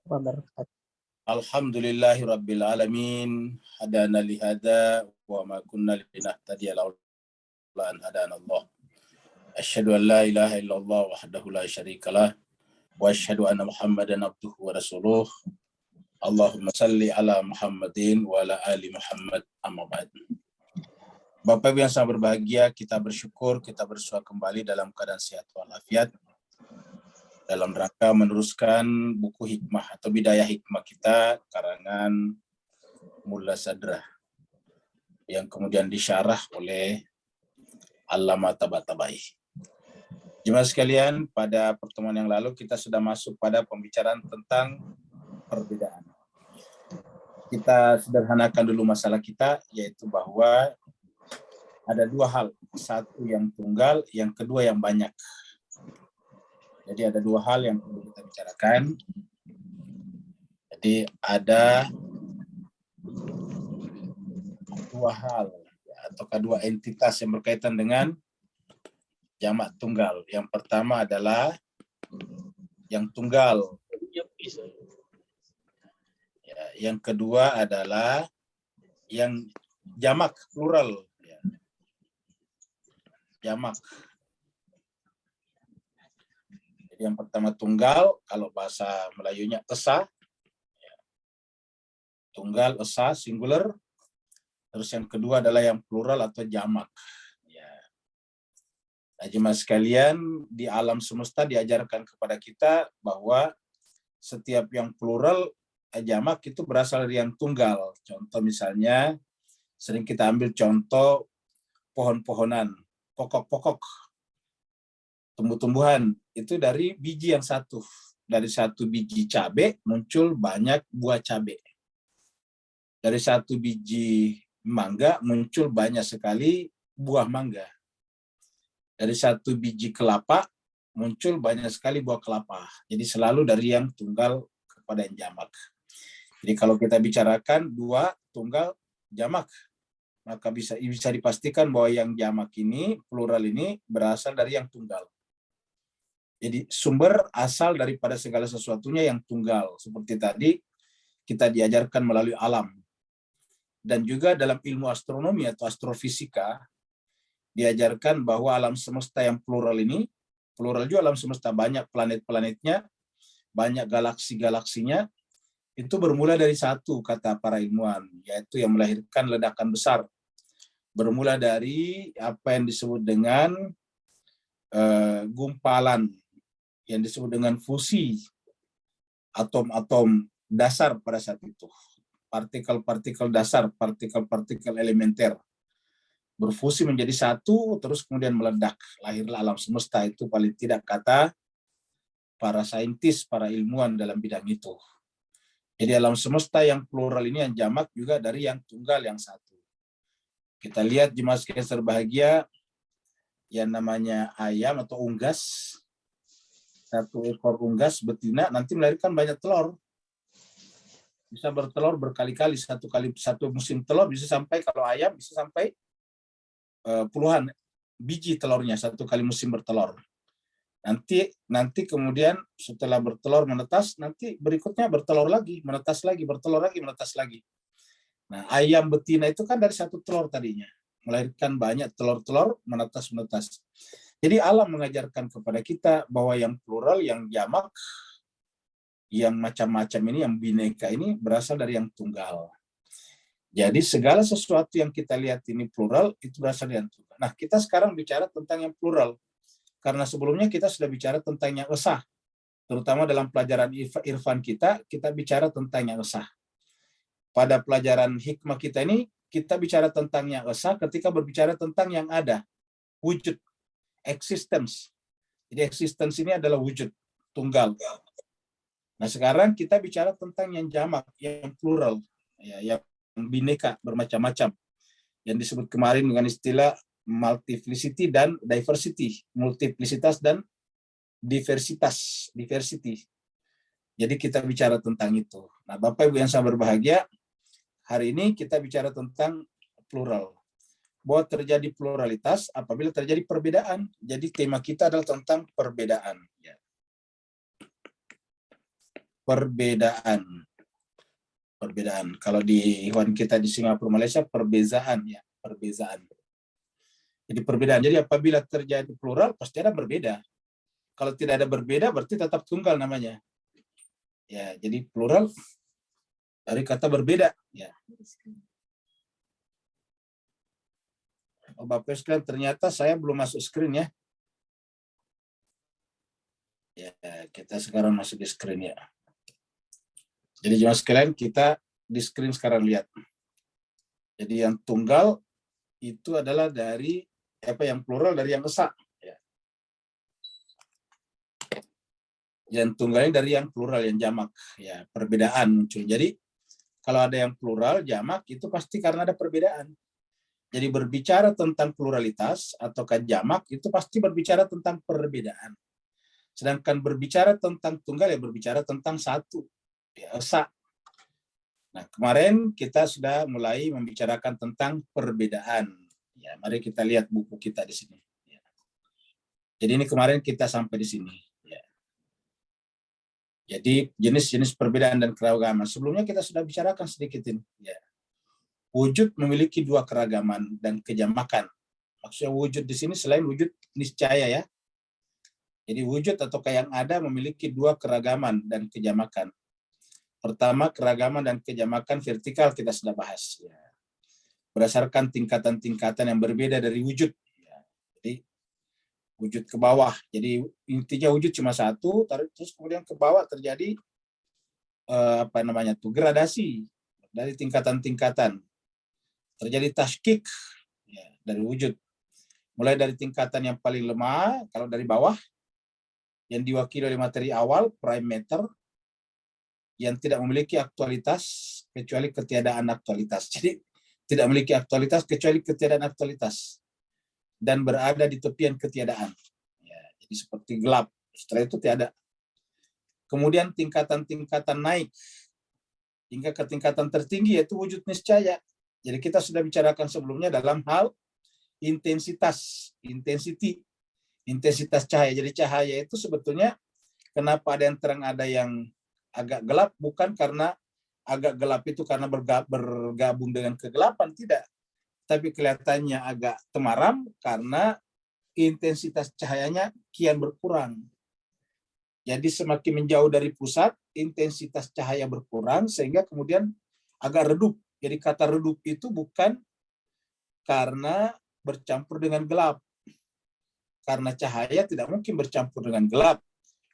wabarakatuh. Alhamdulillahi rabbil alamin, hadana lihada wa ma kunna linahtadiya laula an hadana Allah. Asyhadu an la ilaha illallah wahdahu la syarikalah wa asyhadu anna Muhammadan abduhu wa rasuluh. Allahumma salli ala Muhammadin wa ala ali Muhammad, amma ba'd. Bapak Ibu yang sangat berbahagia, kita bersyukur kita bersua kembali dalam keadaan sehat walafiat dalam rangka meneruskan buku hikmah atau bidayah hikmah kita karangan Mulla Sadrah yang kemudian disyarah oleh Allamah Tabatabai. Jemaah sekalian, pada pertemuan yang lalu kita sudah masuk pada pembicaraan tentang perbedaan. Kita sederhanakan dulu masalah kita, yaitu bahwa ada dua hal, satu yang tunggal, yang kedua yang banyak. Jadi ada dua hal yang perlu kita bicarakan. Jadi ada dua hal atau dua entitas yang berkaitan dengan jamak tunggal. Yang pertama adalah yang tunggal. Yang kedua adalah yang jamak plural. Jamak. Jadi yang pertama tunggal, kalau bahasa Melayunya esa. Tunggal, esa, singular. Terus yang kedua adalah yang plural atau jamak. Nah, jemaah sekalian, di alam semesta diajarkan kepada kita bahwa setiap yang plural, jamak itu berasal dari yang tunggal. Contoh misalnya, sering kita ambil contoh pohon-pohonan, pokok-pokok, tumbuh-tumbuhan, itu dari biji yang satu. Dari satu biji cabai muncul banyak buah cabai. Dari satu biji mangga muncul banyak sekali buah mangga. Dari satu biji kelapa muncul banyak sekali buah kelapa. Jadi selalu dari yang tunggal kepada yang jamak. Jadi kalau kita bicarakan dua tunggal jamak, maka bisa dipastikan bahwa yang jamak ini, plural ini berasal dari yang tunggal. Jadi sumber asal daripada segala sesuatunya yang tunggal. Seperti tadi kita diajarkan melalui alam. Dan juga dalam ilmu astronomi atau astrofisika, diajarkan bahwa alam semesta yang plural ini, plural juga alam semesta, banyak planet-planetnya, banyak galaksi-galaksinya, itu bermula dari satu, kata para ilmuwan, yaitu yang melahirkan ledakan besar. Bermula dari apa yang disebut dengan gumpalan, yang disebut dengan fusi atom-atom dasar pada saat itu. Partikel-partikel dasar, partikel-partikel elementer. Berfusi menjadi satu, terus kemudian meledak. Lahirlah alam semesta, itu paling tidak kata para saintis, para ilmuwan dalam bidang itu. Jadi alam semesta yang plural ini, yang jamak juga dari yang tunggal, yang satu. Kita lihat jemaah sekalian berbahagia, yang namanya ayam atau unggas, satu ekor unggas betina nanti melahirkan banyak telur. Bisa bertelur berkali-kali, satu musim telur bisa sampai, kalau ayam bisa sampai puluhan biji telurnya satu kali musim bertelur. Nanti kemudian setelah bertelur menetas, nanti berikutnya bertelur lagi, menetas lagi, bertelur lagi, menetas lagi. Nah, ayam betina itu kan dari satu telur tadinya, melahirkan banyak telur-telur, menetas-menetas. Jadi alam mengajarkan kepada kita bahwa yang plural, yang jamak, yang macam-macam ini, yang bineka ini berasal dari yang tunggal. Jadi segala sesuatu yang kita lihat ini plural, itu berasal dari yang tunggal. Nah, kita sekarang bicara tentang yang plural. Karena sebelumnya kita sudah bicara tentang yang esa. Terutama dalam pelajaran irfan kita bicara tentang yang esa. Pada pelajaran hikmah kita ini, kita bicara tentang yang esa ketika berbicara tentang yang ada. Wujud, existence. Jadi existence ini adalah wujud, tunggal. Nah sekarang kita bicara tentang yang jamak, yang plural, yang bineka, bermacam-macam. Yang disebut kemarin dengan istilah multiplicity dan diversity, multiplicitas dan diversity. Jadi kita bicara tentang itu. Nah, Bapak Ibu yang sangat berbahagia, hari ini kita bicara tentang plural. Bahwa terjadi pluralitas apabila terjadi perbedaan. Jadi tema kita adalah tentang perbedaan. perbedaan. Perbedaan. Kalau di hewan kita di Singapura, Malaysia, perbezaan ya, perbezaan. Jadi perbedaan. Jadi apabila terjadi plural, pasti ada berbeda. Kalau tidak ada berbeda, berarti tetap tunggal namanya. Ya, jadi plural dari kata berbeda. Ya. Oh, Bapak sekalian, ternyata saya belum masuk screen ya. Ya, kita sekarang masuk di screen ya. Jadi jemaah sekalian, kita di screen sekarang lihat. Jadi yang tunggal itu adalah dari yang plural dari yang esa. Ya. Yang tunggalnya dari yang plural, yang jamak. Ya, perbedaan muncul. Jadi kalau ada yang plural, jamak itu pasti karena ada perbedaan. Jadi berbicara tentang pluralitas atau jamak itu pasti berbicara tentang perbedaan. Sedangkan berbicara tentang tunggal ya berbicara tentang satu. Ya, esa. Nah, kemarin kita sudah mulai membicarakan tentang perbedaan. Ya, mari kita lihat buku kita di sini. Ya. Jadi ini kemarin kita sampai di sini. Ya. Jadi jenis-jenis perbedaan dan keragaman. Sebelumnya kita sudah bicarakan sedikit ini. Ya. Wujud memiliki dua keragaman dan kejamakan. Maksudnya wujud di sini selain wujud niscaya ya. Jadi wujud atau yang ada memiliki dua keragaman dan kejamakan. Pertama, keragaman dan kejamakan vertikal kita sudah bahas. Ya. Berdasarkan tingkatan-tingkatan yang berbeda dari wujud. Ya. Jadi wujud ke bawah. Jadi intinya wujud cuma satu, terus kemudian ke bawah terjadi gradasi dari tingkatan-tingkatan. Terjadi tashkik ya, dari wujud. Mulai dari tingkatan yang paling lemah, kalau dari bawah, yang diwakili oleh materi awal, prime matter, yang tidak memiliki aktualitas kecuali ketiadaan aktualitas. Jadi tidak memiliki aktualitas kecuali ketiadaan aktualitas. Dan berada di tepian ketiadaan. Ya, jadi seperti gelap. Setelah itu tiada. Kemudian tingkatan-tingkatan naik. Hingga ke tingkatan tertinggi yaitu wujud niscaya. Jadi kita sudah bicarakan sebelumnya dalam hal intensitas cahaya. Jadi cahaya itu sebetulnya kenapa ada yang terang, ada yang agak gelap, bukan karena agak gelap itu karena bergabung dengan kegelapan, tidak. Tapi kelihatannya agak temaram karena intensitas cahayanya kian berkurang. Jadi semakin menjauh dari pusat, intensitas cahaya berkurang sehingga kemudian agak redup. Jadi kata redup itu bukan karena bercampur dengan gelap. Karena cahaya tidak mungkin bercampur dengan gelap.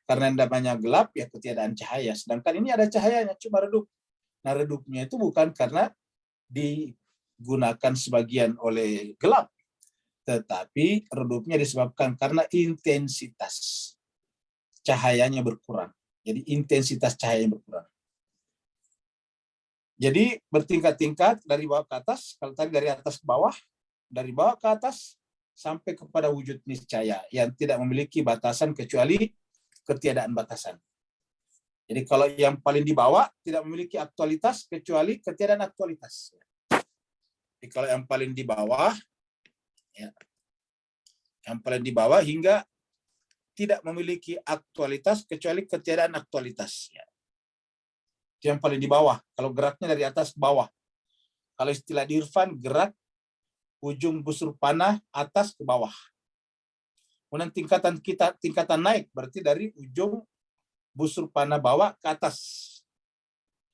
Karena yang namanya gelap ya ketiadaan cahaya. Sedangkan ini ada cahayanya, cuma redup. Nah redupnya itu bukan karena digunakan sebagian oleh gelap. Tetapi redupnya disebabkan karena intensitas cahayanya berkurang. Jadi intensitas cahayanya berkurang. Jadi bertingkat-tingkat dari bawah ke atas. Kalau tadi dari atas ke bawah, dari bawah ke atas sampai kepada wujud niscaya yang tidak memiliki batasan kecuali ketiadaan batasan. Jadi kalau yang paling di bawah tidak memiliki aktualitas kecuali ketiadaan aktualitas. Jadi kalau yang paling di bawah, ya, yang paling di bawah hingga tidak memiliki aktualitas kecuali ketiadaan aktualitas. Ya. Itu yang paling di bawah. Kalau geraknya dari atas ke bawah. Kalau istilah di Irfan, gerak ujung busur panah atas ke bawah. Kemudian tingkatan naik berarti dari ujung busur panah bawah ke atas.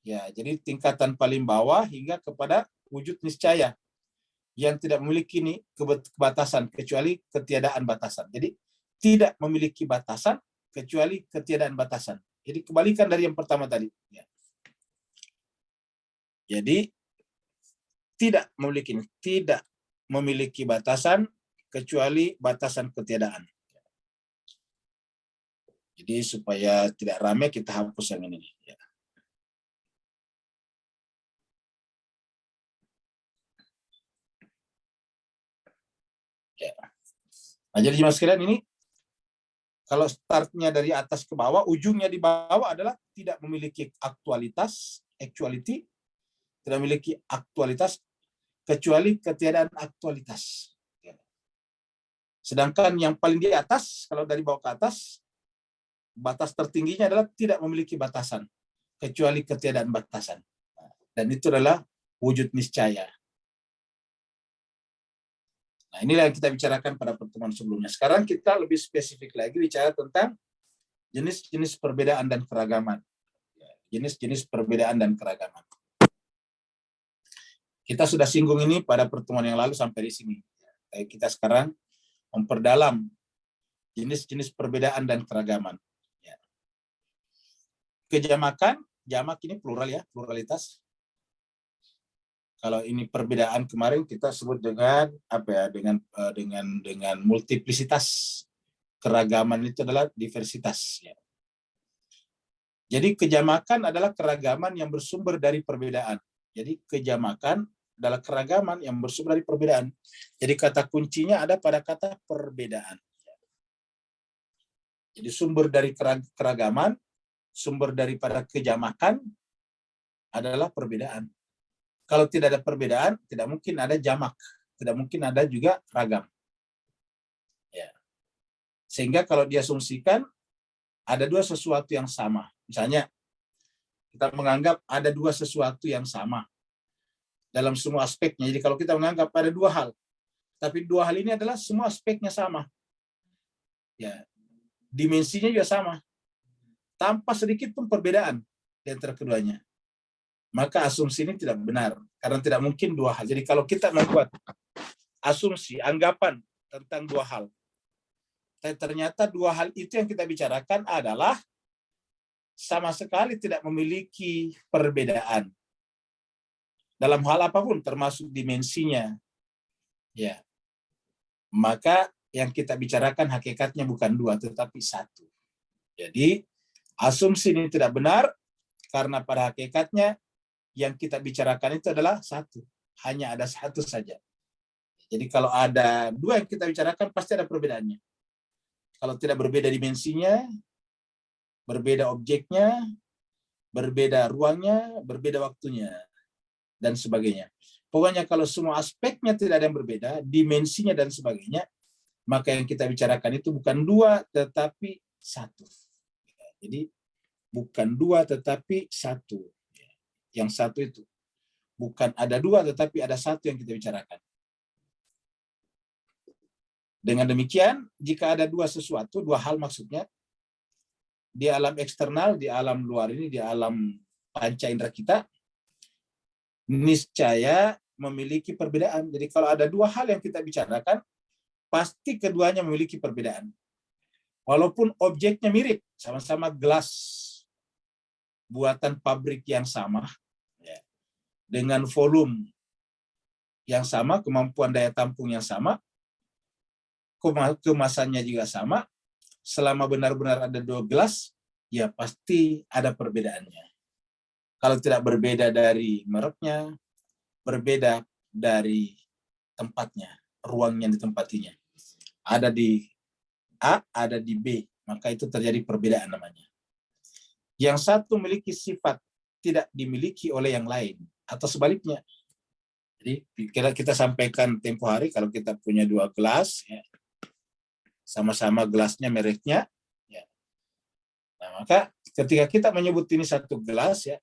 Ya, jadi tingkatan paling bawah hingga kepada wujud niscaya yang tidak memiliki kebatasan kecuali ketiadaan batasan. Jadi tidak memiliki batasan kecuali ketiadaan batasan. Jadi kebalikan dari yang pertama tadi. Ya. Jadi tidak memiliki batasan kecuali batasan ketiadaan. Jadi supaya tidak ramai kita hapus yang ini. Ya. Ya. Nah, jadi jemaah sekalian ini kalau startnya dari atas ke bawah, ujungnya di bawah adalah tidak memiliki aktualitas, actuality, tidak memiliki aktualitas kecuali ketiadaan aktualitas. Sedangkan yang paling di atas, kalau dari bawah ke atas, batas tertingginya adalah tidak memiliki batasan. kecuali ketiadaan batasan. Dan itu adalah wujud niscaya. Nah, inilah yang kita bicarakan pada pertemuan sebelumnya. Sekarang kita lebih spesifik lagi bicara tentang jenis-jenis perbedaan dan keragaman. Jenis-jenis perbedaan dan keragaman. Kita sudah singgung ini pada pertemuan yang lalu sampai di sini. Kita sekarang memperdalam jenis-jenis perbedaan dan keragaman. Kejamakan, jamak ini plural ya, pluralitas. Kalau ini perbedaan kemarin kita sebut dengan apa ya? Dengan multiplisitas. Keragaman itu adalah diversitas. Ya. Jadi kejamakan adalah keragaman yang bersumber dari perbedaan. Jadi kejamakan adalah keragaman yang bersumber dari perbedaan. Jadi kata kuncinya ada pada kata perbedaan. Jadi sumber dari keragaman, sumber daripada kejamakan adalah perbedaan. Kalau tidak ada perbedaan, tidak mungkin ada jamak, tidak mungkin ada juga ragam. Ya. Sehingga kalau diasumsikan ada dua sesuatu yang sama. Misalnya, kita menganggap ada dua sesuatu yang sama dalam semua aspeknya. Jadi kalau kita menganggap ada dua hal, tapi dua hal ini adalah semua aspeknya sama. Ya, dimensinya juga sama. Tanpa sedikit pun perbedaan di antara keduanya. Maka asumsi ini tidak benar. Karena tidak mungkin dua hal. Jadi kalau kita membuat asumsi, anggapan tentang dua hal, tapi ternyata dua hal itu yang kita bicarakan adalah sama sekali tidak memiliki perbedaan dalam hal apapun, termasuk dimensinya. Ya, maka yang kita bicarakan hakikatnya bukan dua, tetapi satu. Jadi asumsi ini tidak benar karena pada hakikatnya yang kita bicarakan itu adalah satu, hanya ada satu saja. Jadi kalau ada dua yang kita bicarakan pasti ada perbedaannya. Kalau tidak berbeda dimensinya, berbeda objeknya, berbeda ruangnya, berbeda waktunya, dan sebagainya. Pokoknya kalau semua aspeknya tidak ada yang berbeda, dimensinya dan sebagainya, maka yang kita bicarakan itu bukan dua, tetapi satu. Jadi bukan dua, tetapi satu. Yang satu itu. Bukan ada dua, tetapi ada satu yang kita bicarakan. Dengan demikian, jika ada dua sesuatu, dua hal maksudnya, di alam eksternal, di alam luar ini, di alam panca indera kita, niscaya memiliki perbedaan. Jadi kalau ada dua hal yang kita bicarakan, pasti keduanya memiliki perbedaan. Walaupun objeknya mirip, sama-sama gelas buatan pabrik yang sama, dengan volume yang sama, kemampuan daya tampung yang sama, kemasannya juga sama, selama benar-benar ada dua gelas, ya pasti ada perbedaannya. Kalau tidak berbeda dari mereknya, berbeda dari tempatnya, ruang yang ditempatinya. Ada di A, ada di B, maka itu terjadi perbedaan namanya. Yang satu memiliki sifat tidak dimiliki oleh yang lain, atau sebaliknya. Jadi kita sampaikan tempo hari kalau kita punya dua gelas, ya, sama-sama gelasnya mereknya, ya. Nah, maka ketika kita menyebut ini satu gelas, ya,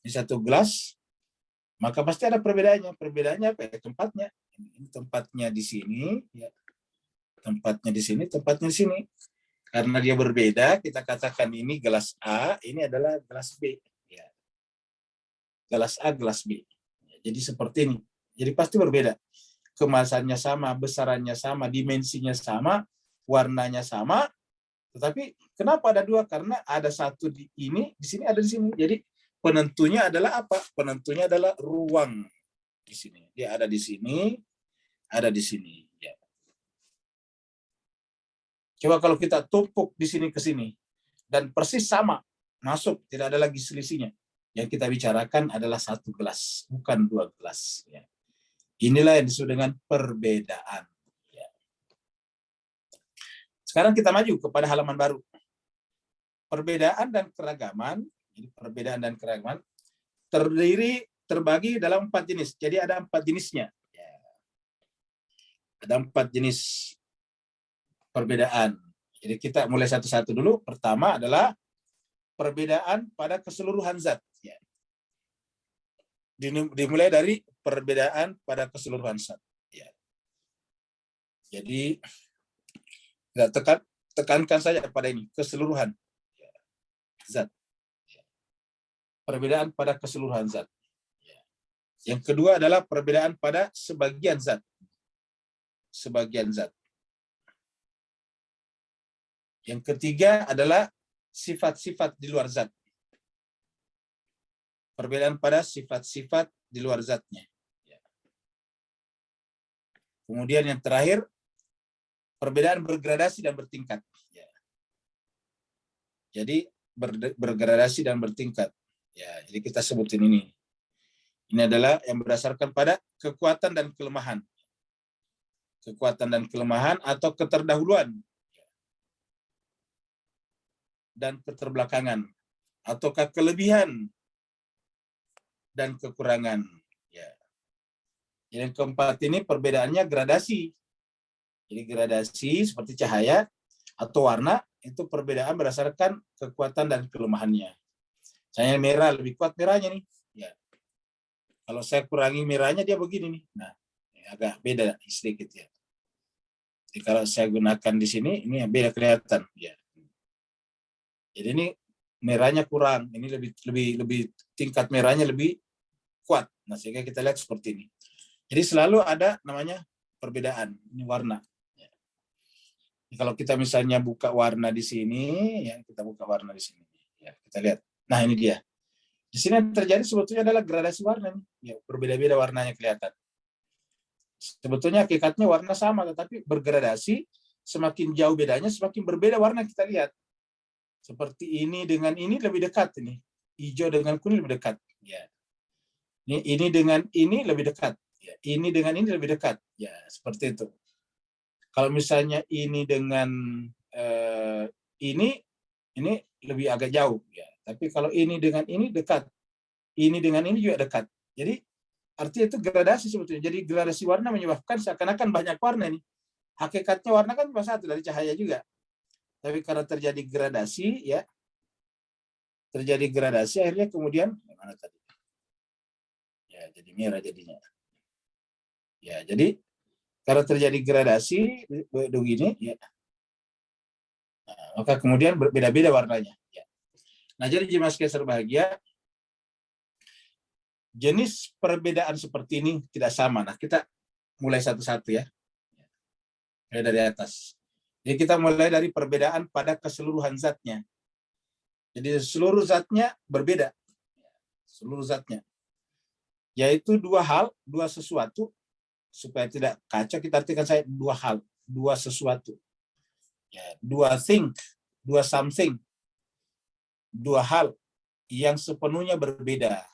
ini satu gelas, maka pasti ada perbedaannya. Perbedaannya apa? Ya, tempatnya. Ini tempatnya di sini, ya. Tempatnya di sini, tempatnya di sini. Karena dia berbeda, kita katakan ini gelas A, ini adalah gelas B. Ya. Gelas A, gelas B. Jadi seperti ini. Jadi pasti berbeda. Kemasannya sama, besarannya sama, dimensinya sama, warnanya sama. Tetapi kenapa ada dua? Karena ada satu di ini, di sini, ada di sini. Jadi penentunya adalah apa? Penentunya adalah ruang di sini. Dia ada di sini, ada di sini. Ya. Coba kalau kita tumpuk di sini ke sini dan persis sama, masuk, tidak ada lagi selisihnya. Yang kita bicarakan adalah satu gelas, bukan dua gelas. Ya. Inilah yang disebut dengan perbedaan. Ya. Sekarang kita maju kepada halaman baru. Perbedaan dan keragaman, jadi perbedaan dan keragaman terbagi dalam 4 jenis. Jadi ada 4 jenisnya. Ya. Ada 4 jenis perbedaan. Jadi kita mulai satu-satu dulu. Pertama adalah perbedaan pada keseluruhan zat. Ya. Dimulai dari perbedaan pada keseluruhan zat. Ya. Jadi tekankan saja pada ini keseluruhan zat. Perbedaan pada keseluruhan zat. Yang kedua adalah perbedaan pada sebagian zat. Sebagian zat. Yang ketiga adalah sifat-sifat di luar zat. Perbedaan pada sifat-sifat di luar zatnya. Kemudian yang terakhir, perbedaan bergradasi dan bertingkat. Jadi bergradasi dan bertingkat. Ya, jadi kita sebutin ini. Ini adalah yang berdasarkan pada kekuatan dan kelemahan. Kekuatan dan kelemahan atau keterdahuluan dan keterbelakangan, ataukah kelebihan dan kekurangan. Ya. Yang keempat ini perbedaannya gradasi. Jadi gradasi seperti cahaya atau warna itu perbedaan berdasarkan kekuatan dan kelemahannya. Misalnya merah lebih kuat merahnya nih. Ya. Kalau saya kurangi merahnya dia begini nih. Nah, agak beda sedikit ya. Jadi kalau saya gunakan di sini ini beda kelihatan. Ya. Jadi ini merahnya kurang, ini lebih tingkat merahnya lebih kuat. Nah, sehingga kita lihat seperti ini. Jadi selalu ada namanya perbedaan. Ini warna. Ya. Kalau kita misalnya buka warna di sini, ya kita buka warna di sini. Ya, kita lihat. Nah, ini dia. Di sini yang terjadi sebetulnya adalah gradasi warna. Ya, berbeda-beda warnanya kelihatan. Sebetulnya hakikatnya warna sama, tetapi bergradasi. Semakin jauh bedanya, semakin berbeda warna kita lihat. Seperti ini dengan ini lebih dekat ini. Hijau dengan kuning lebih dekat. Ya. Ini dengan ini lebih dekat. Ya. Ini dengan ini lebih dekat. Ya, seperti itu. Kalau misalnya ini dengan ini lebih agak jauh. Ya. Tapi kalau ini dengan ini dekat. Ini dengan ini juga dekat. Jadi artinya itu gradasi sebetulnya. Jadi gradasi warna menyebabkan seakan-akan banyak warna ini. Hakikatnya warna kan cuma satu dari cahaya juga. Tapi karena terjadi gradasi, ya, terjadi gradasi, akhirnya kemudian mana tadi? Ya, jadi merah jadinya. Ya, jadi karena terjadi gradasi begini, ya, nah, maka kemudian berbeda-beda warnanya. Ya. Nah, jadi jemaah sekalian berbahagia, jenis perbedaan seperti ini tidak sama. Nah, kita mulai satu-satu ya, dari atas. Jadi kita mulai dari perbedaan pada keseluruhan zatnya. Jadi seluruh zatnya berbeda. Seluruh zatnya. Yaitu dua hal, dua sesuatu. Supaya tidak kacau, kita artikan saya dua hal, dua sesuatu. Ya, dua thing, dua something. Dua hal yang sepenuhnya berbeda.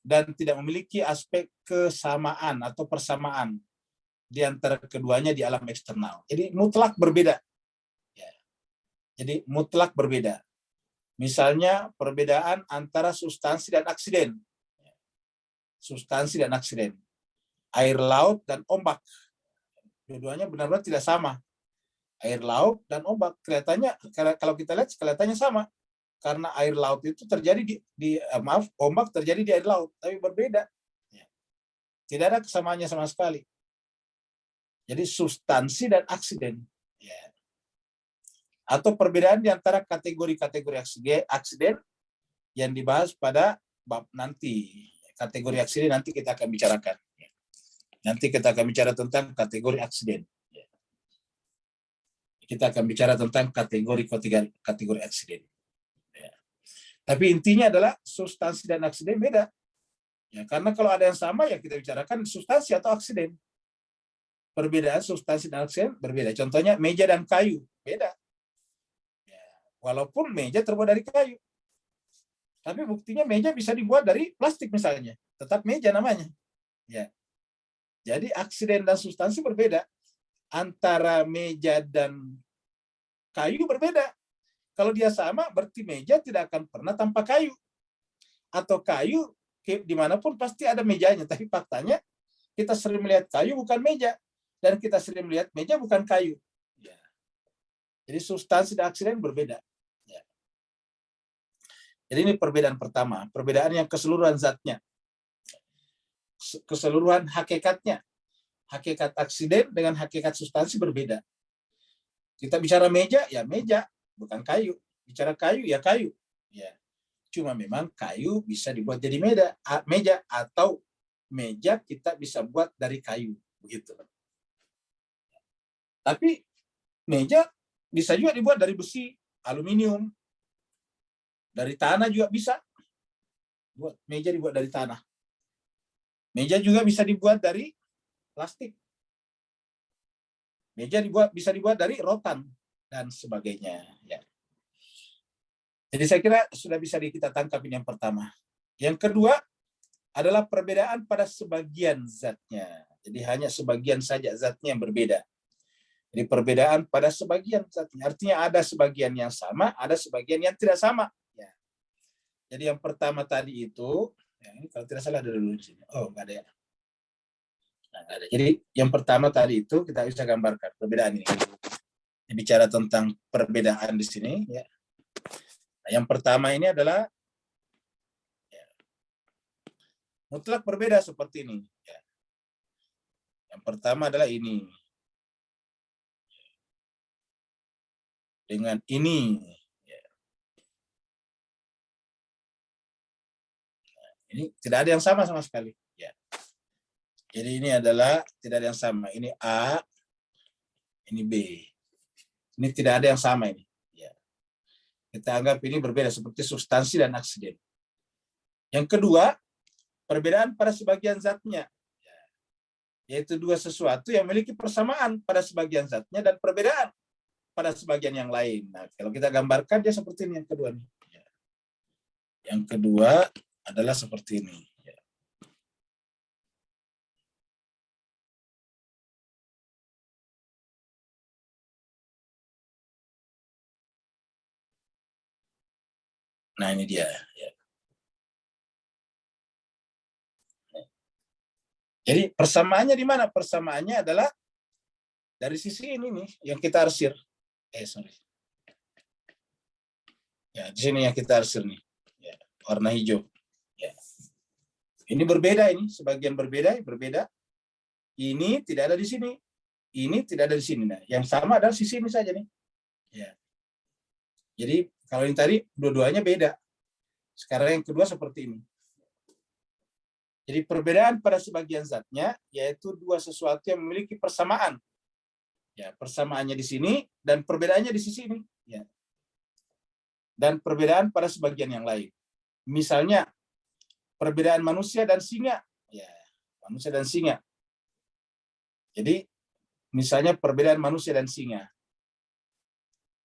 Dan tidak memiliki aspek kesamaan atau persamaan di antara keduanya di alam eksternal. Jadi mutlak berbeda. Ya. Jadi mutlak berbeda. Misalnya perbedaan antara substansi dan aksiden. Substansi dan aksiden. Air laut dan ombak. Dua-duanya benar-benar tidak sama. Air laut dan ombak kelihatannya, kalau kita lihat kelihatannya sama. Karena air laut itu terjadi ombak terjadi di air laut, tapi berbeda. Tidak ada kesamaannya sama sekali. Jadi substansi dan aksiden. Ya. Atau perbedaan di antara kategori-kategori aksiden yang dibahas pada bab nanti. Kategori aksiden nanti kita akan bicarakan. Nanti kita akan bicara tentang kategori aksiden. Kita akan bicara tentang kategori aksiden. Ya. Tapi intinya adalah substansi dan aksiden beda. Ya, karena kalau ada yang sama ya kita bicarakan substansi atau aksiden. Perbedaan substansi dan aksiden berbeda. Contohnya meja dan kayu beda. Ya, walaupun meja terbuat dari kayu, tapi buktinya meja bisa dibuat dari plastik misalnya, tetap meja namanya. Ya, jadi aksiden dan substansi berbeda. Antara meja dan kayu berbeda. Kalau dia sama, berarti meja tidak akan pernah tanpa kayu. Atau kayu dimanapun pasti ada mejanya, tapi faktanya kita sering melihat kayu bukan meja. Dan kita sering melihat meja bukan kayu. Ya. Jadi substansi dan aksiden berbeda. Ya. Jadi ini perbedaan pertama, perbedaan yang keseluruhan zatnya, keseluruhan hakikatnya. Hakikat aksiden dengan hakikat substansi berbeda. Kita bicara meja, ya meja, bukan kayu. Bicara kayu, ya kayu. Ya. Cuma memang kayu bisa dibuat jadi meja atau meja kita bisa buat dari kayu, begitu. Tapi meja bisa juga dibuat dari besi, aluminium, dari tanah juga bisa. Buat meja dibuat dari tanah. Meja juga bisa dibuat dari plastik. Meja bisa dibuat dari rotan dan sebagainya. Ya. Jadi saya kira sudah bisa kita tangkap ini yang pertama. Yang kedua adalah perbedaan pada sebagian zatnya. Jadi hanya sebagian saja zatnya yang berbeda. Jadi perbedaan pada sebagian zatnya. Artinya ada sebagian yang sama, ada sebagian yang tidak sama. Ya. Jadi yang pertama tadi itu, ya ini kalau tidak salah ada dulu di sini. Oh, nggak ada ya. Nah, nggak ada. Jadi yang pertama tadi itu kita bisa gambarkan perbedaan ini. Bicara tentang perbedaan di sini. Ya. Nah, yang pertama ini adalah ya, mutlak berbeda seperti ini. Ya. Yang pertama adalah ini. Dengan ini. Ya. Nah, ini tidak ada yang sama sekali. Ya. Jadi ini adalah tidak ada yang sama. Ini A, ini B. Ini tidak ada yang sama ini. Ya. Kita anggap ini berbeda seperti substansi dan aksiden. Yang kedua, perbedaan pada sebagian zatnya. Ya. Yaitu dua sesuatu yang memiliki persamaan pada sebagian zatnya dan perbedaan pada sebagian yang lain. Nah, kalau kita gambarkan dia seperti ini yang kedua nih. Ya. Yang kedua adalah seperti ini. Ya. Nah, ini dia. Ya. Jadi persamaannya di mana? Persamaannya adalah dari sisi ini nih yang kita arsir. Sorry. Ya, di sini yang kita arsir nih. Ya, warna hijau. Ya. Ini berbeda ini, sebagian berbeda. Ini tidak ada di sini. Ini tidak ada di sini. Nah, yang sama adalah sisi ini saja nih. Ya. Jadi kalau yang tadi dua-duanya beda. Sekarang yang kedua seperti ini. Jadi perbedaan pada sebagian zatnya yaitu dua sesuatu yang memiliki persamaan. Ya, persamaannya di sini dan perbedaannya di sisi ini. Ya. Dan perbedaan pada sebagian yang lain. Misalnya perbedaan manusia dan singa. Ya, manusia dan singa. Jadi misalnya perbedaan manusia dan singa.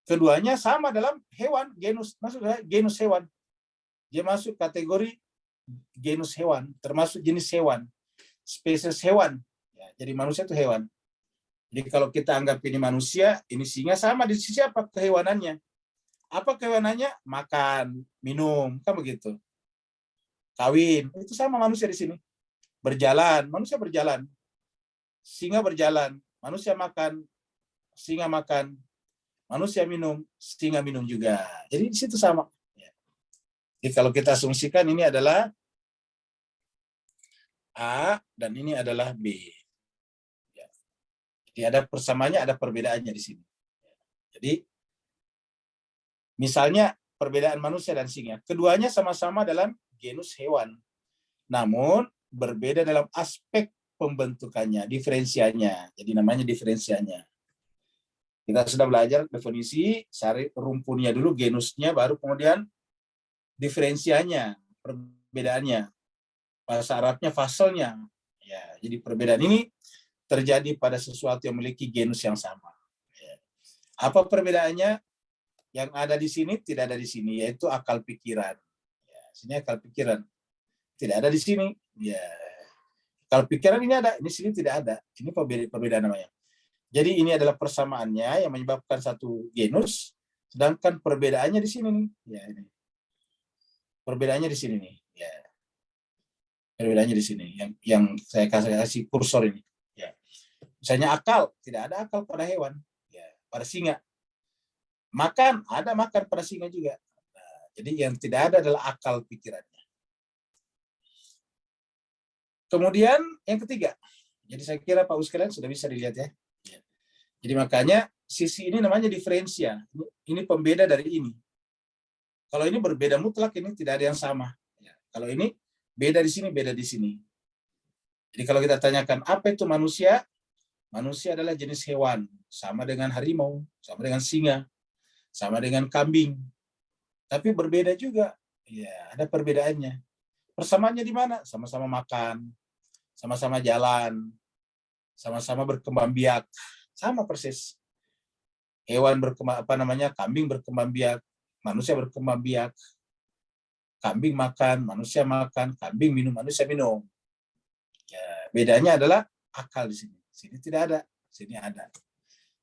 Keduanya sama dalam hewan, genus, maksudnya genus hewan. Dia masuk kategori genus hewan, termasuk jenis hewan, spesies hewan. Ya, jadi manusia itu hewan. Jadi kalau kita anggap ini manusia, ini singa sama di sisi apa kehewanannya? Apa kehewanannya? Makan, minum, kan begitu. Kawin, itu sama manusia di sini. Berjalan, manusia berjalan. Singa berjalan, manusia makan, singa makan, manusia minum, singa minum juga. Jadi di situ sama. Jadi kalau kita asumsikan ini adalah A dan ini adalah B. Ya. Jadi ada persamaannya, ada perbedaannya di sini. Jadi misalnya perbedaan manusia dan singa, keduanya sama-sama dalam genus hewan, namun berbeda dalam aspek pembentukannya, diferensianya. Jadi namanya diferensianya. Kita sudah belajar definisi, cari rumpunnya dulu, genusnya, baru kemudian diferensianya, perbedaannya. Bahasa Arabnya fasalnya. Ya, jadi perbedaan ini terjadi pada sesuatu yang memiliki genus yang sama. Ya. Apa perbedaannya? Yang ada di sini tidak ada di sini, yaitu akal pikiran. Ya, sini akal pikiran. Tidak ada di sini. Ya. Akal pikiran ini ada, ini sini tidak ada. Ini perbedaan namanya. Jadi ini adalah persamaannya yang menyebabkan satu genus, sedangkan perbedaannya di sini nih. Ya, ini. Perbedaannya di sini nih. Ya. Perbedaannya di sini yang saya kasih kursor ini. Ya. Misalnya akal, tidak ada akal pada hewan. Ya. Pada singa. Makan, ada makan pada singa juga. Nah, Jadi yang tidak ada adalah akal pikirannya. Kemudian yang ketiga, jadi saya kira Pak sekalian sudah bisa dilihat ya. Jadi makanya sisi ini namanya diferensia. Ini pembeda dari ini. Kalau ini berbeda mutlak, ini tidak ada yang sama. Kalau ini beda di sini, beda di sini. Jadi kalau kita tanyakan apa itu manusia? Manusia adalah jenis hewan, sama dengan harimau, sama dengan singa, sama dengan kambing. Tapi berbeda juga. Ya, ada perbedaannya. Persamaannya di mana? Sama-sama makan, sama-sama jalan, sama-sama berkembang biak, sama persis. Hewan berkembang kambing berkembang biak, manusia berkembang biak. Kambing makan, manusia makan, kambing minum, manusia minum. Ya, bedanya adalah akal di sini. Sini tidak ada, sini ada.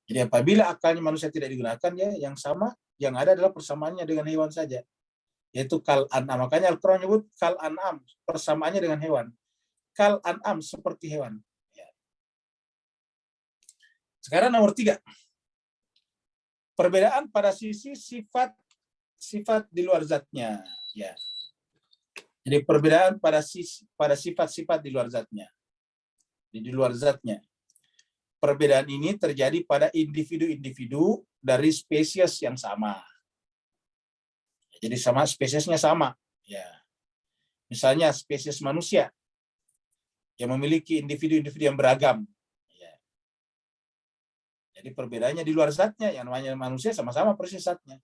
Jadi apabila akalnya manusia tidak digunakan, ya yang sama, yang ada adalah persamaannya dengan hewan saja. Yaitu kal an'am. Makanya Al-Quran menyebut kal an'am, persamaannya dengan hewan. Kal an'am, seperti hewan. Ya. Sekarang nomor 3. Perbedaan pada sisi sifat di luar zatnya. Ya. Jadi perbedaan pada sifat-sifat di luar zatnya. Di luar zatnya. Perbedaan ini terjadi pada individu-individu dari spesies yang sama. Jadi sama spesiesnya sama. Ya. Misalnya spesies manusia yang memiliki individu-individu yang beragam. Ya. Jadi perbedaannya di luar zatnya, yang namanya manusia sama-sama persis zatnya.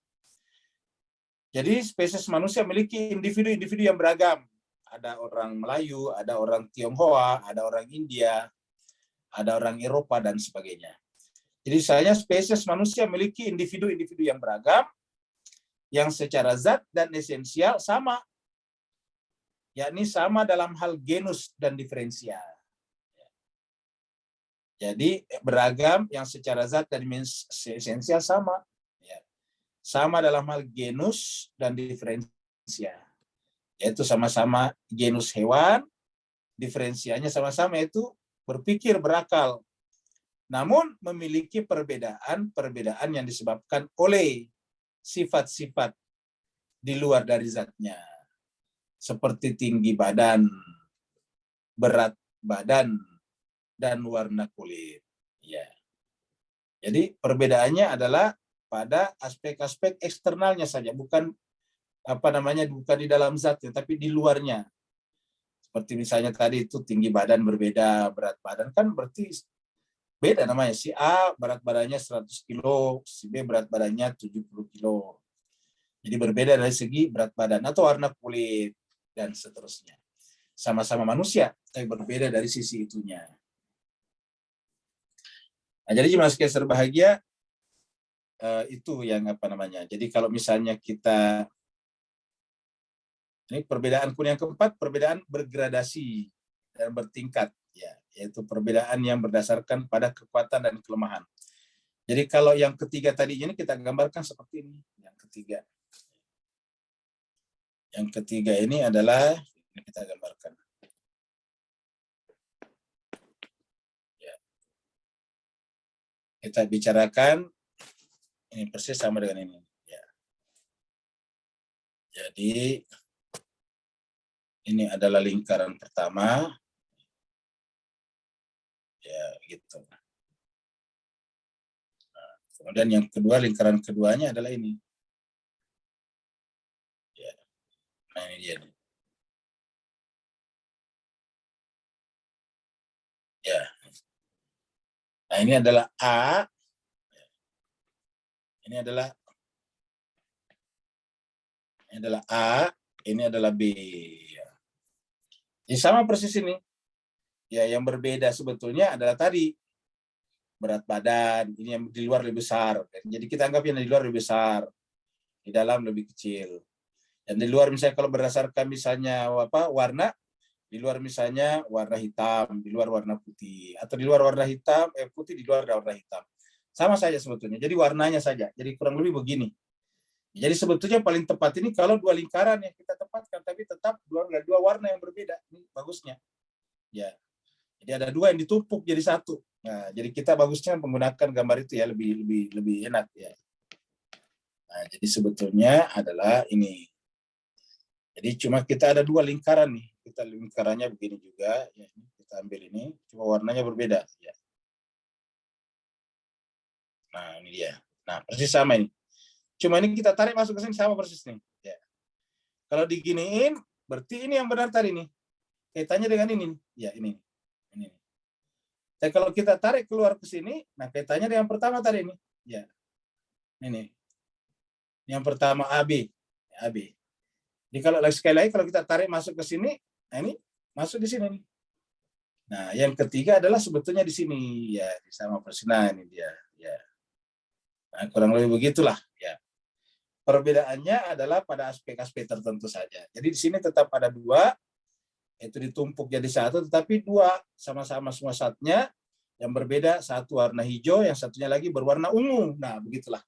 Jadi spesies manusia memiliki individu-individu yang beragam. Ada orang Melayu, ada orang Tionghoa, ada orang India, ada orang Eropa, dan sebagainya. Jadi misalnya spesies manusia memiliki individu-individu yang beragam, yang secara zat dan esensial sama, yakni sama dalam hal genus dan diferensial. Jadi beragam yang secara zat dan esensial sama. Sama dalam hal genus dan diferensial. Yaitu sama-sama genus hewan, diferensialnya sama-sama yaitu berpikir, berakal. Namun memiliki perbedaan yang disebabkan oleh sifat-sifat di luar dari zatnya. Seperti tinggi badan, berat badan, dan warna kulit. Ya. Jadi perbedaannya adalah pada aspek-aspek eksternalnya saja, bukan bukan di dalam zatnya, tapi di luarnya. Seperti misalnya tadi itu tinggi badan berbeda, berat badan kan berarti beda namanya. Si A berat badannya 100 kilo, si B berat badannya 70 kilo. Jadi berbeda dari segi berat badan atau warna kulit dan seterusnya. Sama-sama manusia, tapi berbeda dari sisi itunya. Nah, jadi jemaah sekalian berbahagia, itu yang Jadi kalau misalnya kita ini perbedaan yang keempat, perbedaan bergradasi dan bertingkat, ya, yaitu perbedaan yang berdasarkan pada kekuatan dan kelemahan. Jadi kalau yang ketiga tadi ini kita gambarkan seperti ini. Yang ketiga ini adalah ini kita gambarkan. Ya. Kita bicarakan ini persis sama dengan ini. Ya. Jadi ini adalah lingkaran pertama. Ya, gitu. Nah, kemudian yang kedua, lingkaran keduanya adalah ini. Ya. Nah, ini dia nih. Ya. Nah, ini adalah A. Ini adalah A, ini adalah B. Jadi sama persis ini. Ya, yang berbeda sebetulnya adalah tadi berat badan, ini yang di luar lebih besar. Jadi kita anggap yang di luar lebih besar, di dalam lebih kecil. Dan di luar misalnya kalau berdasarkan misalnya warna, di luar misalnya warna hitam, di luar warna putih, atau di luar warna hitam, putih, di luar warna hitam. Sama saja sebetulnya. Jadi warnanya saja. Jadi kurang lebih begini. Jadi sebetulnya paling tepat ini kalau dua lingkaran yang kita tempatkan, tapi tetap dua warna yang berbeda. Ini bagusnya. Ya. Jadi ada dua yang ditumpuk jadi satu. Nah, jadi kita bagusnya menggunakan gambar itu ya lebih enak ya. Nah, jadi sebetulnya adalah ini. Jadi cuma kita ada dua lingkaran nih. Kita lingkarannya begini juga. Ya, kita ambil ini, cuma warnanya berbeda. Ya. Nah ini dia. Nah persis sama ini. Cuma ini kita tarik masuk ke sini sama persis nih. Ya. Kalau diginiin, berarti ini yang benar tadi nih. Kaitannya dengan ini. Ya ini. Ini. Dan kalau kita tarik keluar ke sini, nah kaitannya dengan pertama tadi ini. Ya. Ini. Yang pertama AB. AB. Jadi kalau sekali lagi kalau kita tarik masuk ke sini, nah ini masuk di sini nih. Nah, yang ketiga adalah sebetulnya di sini ya, sama persis. Nah, ini dia. Ya. Nah, kurang lebih begitulah ya. Perbedaannya adalah pada aspek-aspek tertentu saja. Jadi di sini tetap ada dua, itu ditumpuk jadi satu, tetapi dua sama-sama semua satnya yang berbeda, satu warna hijau, yang satunya lagi berwarna ungu. Nah, begitulah.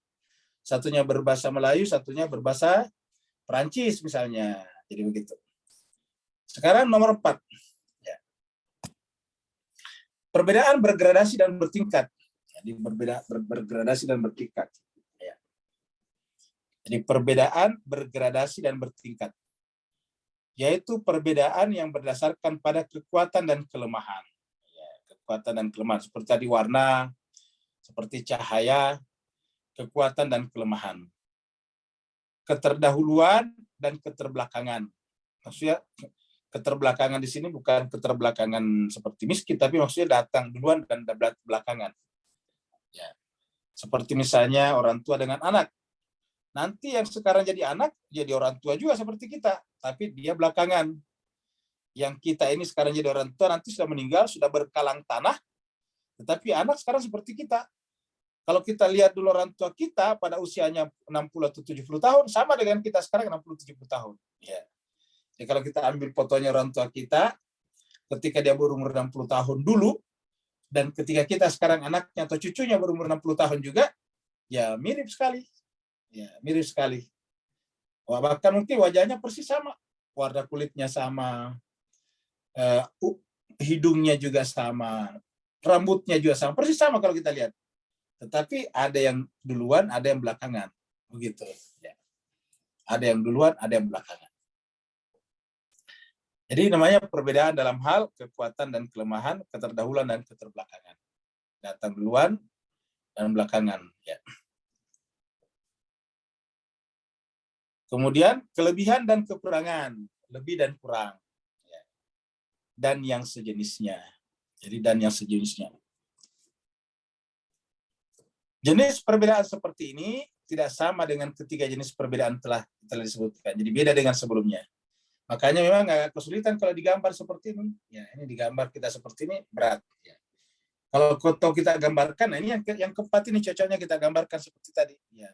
Satunya berbahasa Melayu, satunya berbahasa Perancis misalnya. Jadi begitu. Sekarang nomor 4. Ya. Perbedaan bergradasi dan bertingkat. Jadi bergradasi dan bertingkat. Ya. Jadi perbedaan bergradasi dan bertingkat. Yaitu perbedaan yang berdasarkan pada kekuatan dan kelemahan. Ya, kekuatan dan kelemahan. Seperti tadi warna, seperti cahaya, kekuatan dan kelemahan. Keterdahuluan dan keterbelakangan. Maksudnya keterbelakangan di sini bukan keterbelakangan seperti miskin, tapi maksudnya datang duluan dan belakangan. Ya. Seperti misalnya orang tua dengan anak. Nanti yang sekarang jadi anak, jadi orang tua juga seperti kita, tapi dia belakangan. Yang kita ini sekarang jadi orang tua, nanti sudah meninggal, sudah berkalang tanah, tetapi anak sekarang seperti kita. Kalau kita lihat dulu orang tua kita pada usianya 60 atau 70 tahun, sama dengan kita sekarang 60-70 tahun. Ya. Jadi kalau kita ambil fotonya orang tua kita, ketika dia berumur 60 tahun dulu, dan ketika kita sekarang anaknya atau cucunya berumur 60 tahun juga, ya mirip sekali. Ya, mirip sekali. Bahkan mungkin wajahnya persis sama. Warna kulitnya sama, hidungnya juga sama, rambutnya juga sama, persis sama kalau kita lihat. Tetapi ada yang duluan, ada yang belakangan, begitu. Ya. Ada yang duluan, ada yang belakangan. Jadi namanya perbedaan dalam hal kekuatan dan kelemahan, keterdahuluan dan keterbelakangan. Datang duluan dan belakangan. Ya. Kemudian kelebihan dan kekurangan, lebih dan kurang. Ya. Dan yang sejenisnya. Jadi dan yang sejenisnya. Jenis perbedaan seperti ini tidak sama dengan ketiga jenis perbedaan telah disebutkan. Jadi beda dengan sebelumnya. Makanya memang agak kesulitan kalau digambar seperti ini. Ya, ini digambar kita seperti ini berat. Ya. Kalau foto kita gambarkan, nah ini yang keempat ini cocoknya kita gambarkan seperti tadi. Ya.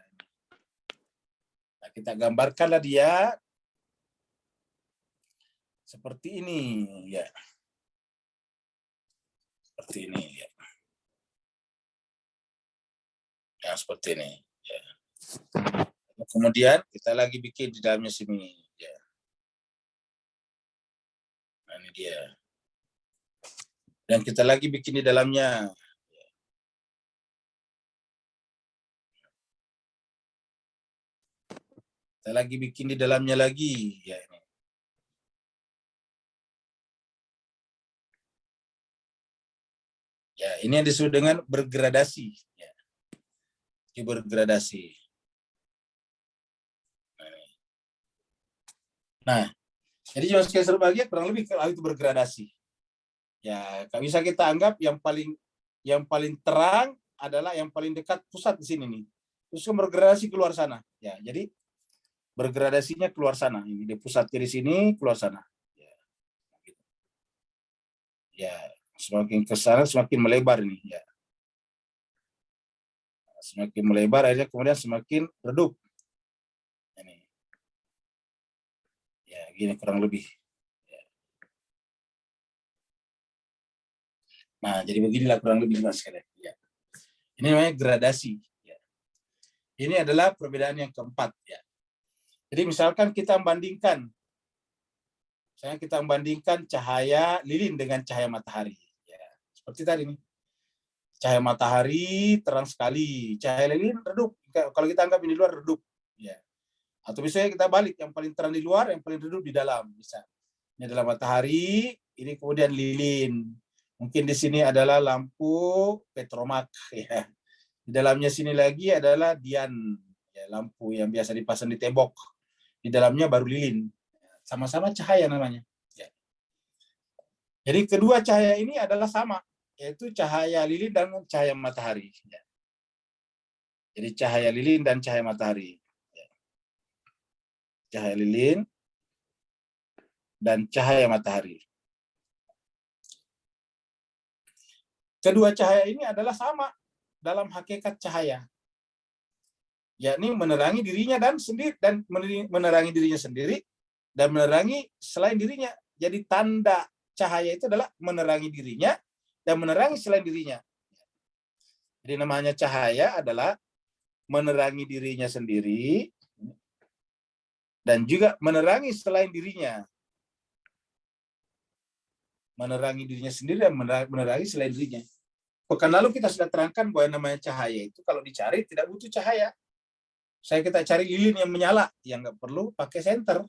Nah, kita gambarkanlah dia seperti ini. Ya. Seperti ini. Ya. Ya, seperti ini. Ya. Kemudian kita lagi bikin di dalamnya sini. Ya. Nah, ini dia. Dan kita lagi bikin di dalamnya. Kita lagi bikin di dalamnya lagi. Ya, ini. Ya, ini yang disebut dengan bergradasi. Ya. Ini bergradasi. Nah, jadi jenis sketsa bahagia kurang lebih kalau itu bergradasi. Ya, bisa kita anggap yang paling terang adalah yang paling dekat pusat di sini nih. Terus bergradasi keluar sana. Ya, jadi bergradasinya keluar sana. Ini di pusatnya di sini, keluar sana. Ya, ya semakin ke sana semakin melebar ini. Ya. Semakin melebar akhirnya kemudian semakin redup. Ini. Ya, gini kurang lebih. Ya. Nah, jadi beginilah kurang lebih mas sekalian. Ya. Ini namanya gradasi. Ya. Ini adalah perbedaan yang keempat. Ya. Jadi misalkan kita membandingkan cahaya lilin dengan cahaya matahari. Ya, seperti tadi nih. Cahaya matahari terang sekali, cahaya lilin redup. Kalau kita anggap ini luar redup. Ya. Atau misalnya kita balik, yang paling terang di luar, yang paling redup di dalam. Bisa. Ini adalah matahari, ini kemudian lilin. Mungkin di sini adalah lampu petromak. Ya. Di dalamnya sini lagi adalah dian, ya, lampu yang biasa dipasang di tembok. Di dalamnya baru lilin. Sama-sama cahaya namanya. Ya. Jadi kedua cahaya ini adalah sama, yaitu cahaya lilin dan cahaya matahari. Ya. Jadi cahaya lilin dan cahaya matahari. Ya. Cahaya lilin dan cahaya matahari. Kedua cahaya ini adalah sama dalam hakikat cahaya, yakni menerangi dirinya dan sendiri, dan menerangi dirinya sendiri dan menerangi selain dirinya. Jadi tanda cahaya itu adalah menerangi dirinya dan menerangi selain dirinya. Jadi namanya cahaya adalah menerangi dirinya sendiri dan juga menerangi selain dirinya. Menerangi dirinya sendiri dan menerangi selain dirinya. Pekan lalu kita sudah terangkan bahwa yang namanya cahaya itu kalau dicari tidak butuh cahaya. Kita cari lilin yang menyala, yang nggak perlu pakai senter,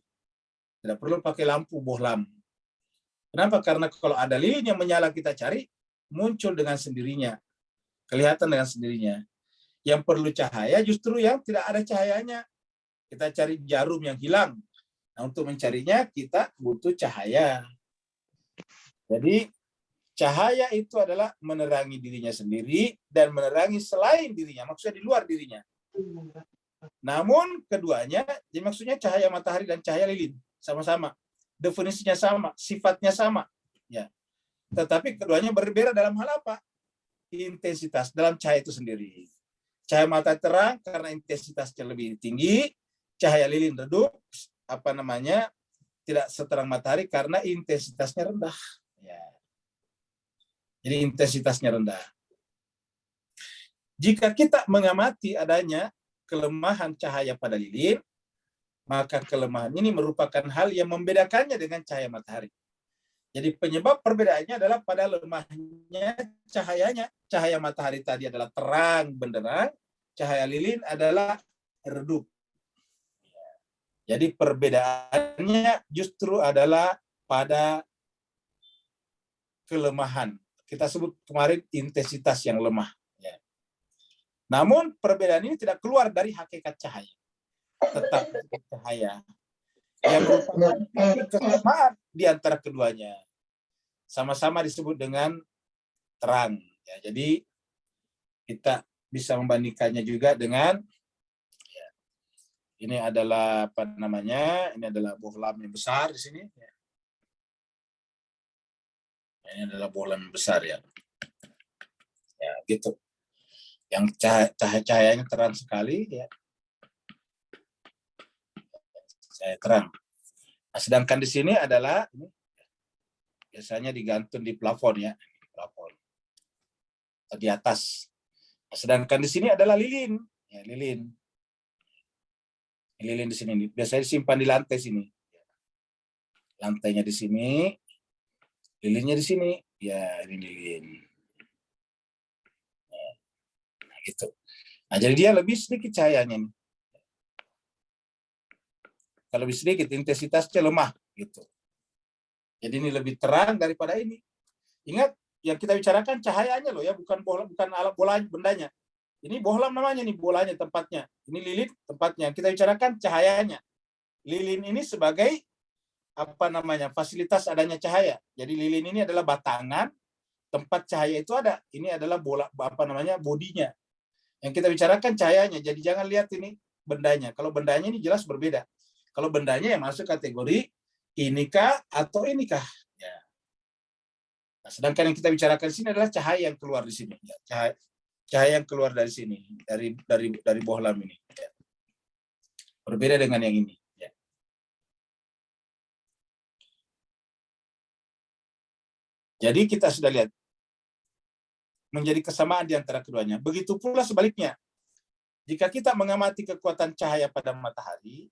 tidak perlu pakai lampu bohlam. Kenapa? Karena kalau ada lilin yang menyala kita cari, muncul dengan sendirinya, kelihatan dengan sendirinya. Yang perlu cahaya justru yang tidak ada cahayanya. Kita cari jarum yang hilang. Nah, untuk mencarinya kita butuh cahaya. Jadi cahaya itu adalah menerangi dirinya sendiri dan menerangi selain dirinya, maksudnya di luar dirinya. Namun keduanya, jadi maksudnya cahaya matahari dan cahaya lilin sama-sama, definisinya sama, sifatnya sama, ya. Tetapi keduanya berbeda dalam hal apa? Intensitas dalam cahaya itu sendiri. Cahaya matahari terang karena intensitasnya lebih tinggi, cahaya lilin redup, tidak seterang matahari karena intensitasnya rendah. Ya. Jadi intensitasnya rendah. Jika kita mengamati adanya kelemahan cahaya pada lilin, maka kelemahan ini merupakan hal yang membedakannya dengan cahaya matahari. Jadi penyebab perbedaannya adalah pada lemahnya cahayanya. Cahaya matahari tadi adalah terang benderang, cahaya lilin adalah redup. Jadi perbedaannya justru adalah pada kelemahan. Kita sebut kemarin intensitas yang lemah. Ya. Namun perbedaan ini tidak keluar dari hakikat cahaya. Tetap cahaya. Yang merupakan kesamaan di antara keduanya. Sama-sama disebut dengan terang. Ya, jadi kita bisa membandingkannya juga dengan ya, ini adalah ini adalah bohlam yang besar di sini. Ya. Ini adalah bohlam yang besar ya. Ya, gitu. Yang cahayanya terang sekali ya. Cahaya terang. Nah, sedangkan di sini adalah ini, biasanya digantung di plafon ya, plafon. Atau di atas. Nah, sedangkan di sini adalah lilin, ya, lilin. Lilin di sini biasanya disimpan di lantai sini. Lantainya di sini, lilinnya di sini. Ya, ini lilin. Nah, gitu. Nah, jadi dia lebih sedikit cahayanya nih. Kalau lebih sedikit, intensitasnya lemah gitu. Jadi ini lebih terang daripada ini. Ingat, yang kita bicarakan cahayanya loh ya, bukan alat bola bendanya. Ini bohlam namanya nih, bolanya tempatnya. Ini lilin tempatnya. Kita bicarakan cahayanya. Lilin ini sebagai fasilitas adanya cahaya. Jadi lilin ini adalah batangan, tempat cahaya itu ada. Ini adalah bodinya. Yang kita bicarakan cahayanya. Jadi jangan lihat ini bendanya. Kalau bendanya ini jelas berbeda. Kalau bendanya yang masuk kategori inikah atau inikah. Ya. Nah, sedangkan yang kita bicarakan di sini adalah cahaya yang keluar di sini. Ya, cahaya yang keluar dari sini, dari bohlam ini. Ya. Berbeda dengan yang ini. Ya. Jadi kita sudah lihat menjadi kesamaan di antara keduanya. Begitu pula sebaliknya. Jika kita mengamati kekuatan cahaya pada matahari,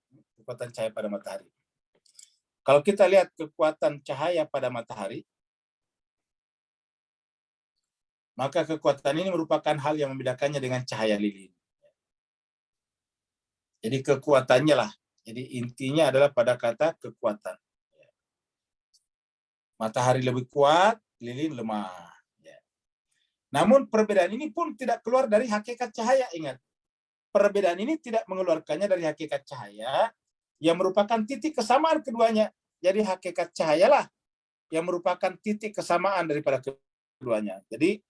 kalau kita lihat kekuatan cahaya pada matahari, maka kekuatan ini merupakan hal yang membedakannya dengan cahaya lilin. Jadi kekuatannya lah Jadi intinya adalah pada kata kekuatan. Matahari lebih kuat, lilin lemah. Namun perbedaan ini pun tidak keluar dari hakikat cahaya, ingat. Perbedaan ini tidak mengeluarkannya dari hakikat cahaya yang merupakan titik kesamaan keduanya. Jadi hakikat cahayalah yang merupakan titik kesamaan daripada keduanya. Jadi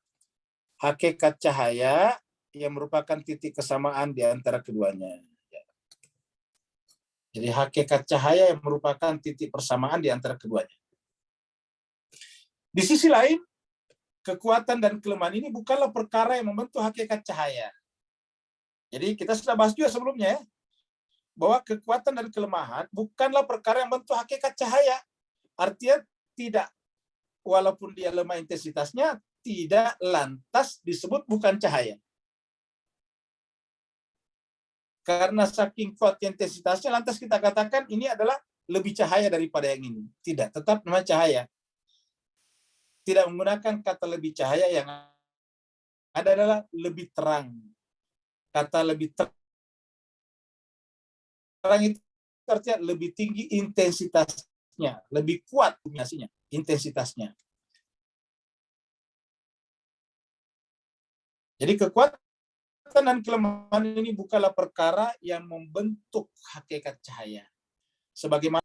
hakikat cahaya yang merupakan titik kesamaan di antara keduanya. Jadi hakikat cahaya yang merupakan titik persamaan di antara keduanya. Di sisi lain, kekuatan dan kelemahan ini bukanlah perkara yang membentuk hakikat cahaya. Jadi kita sudah bahas juga sebelumnya, bahwa kekuatan dan kelemahan bukanlah perkara yang membentuk hakikat cahaya. Artinya tidak, walaupun dia lemah intensitasnya, tidak lantas disebut bukan cahaya. Karena saking kuat intensitasnya, lantas kita katakan ini adalah lebih cahaya daripada yang ini. Tidak, tetap namanya cahaya. Tidak menggunakan kata lebih cahaya, yang ada adalah lebih terang. Kata lebih terang itu artinya lebih tinggi intensitasnya, lebih kuat dominasinya, intensitasnya. Jadi kekuatan dan kelemahan ini bukanlah perkara yang membentuk hakikat cahaya. Sebagaimana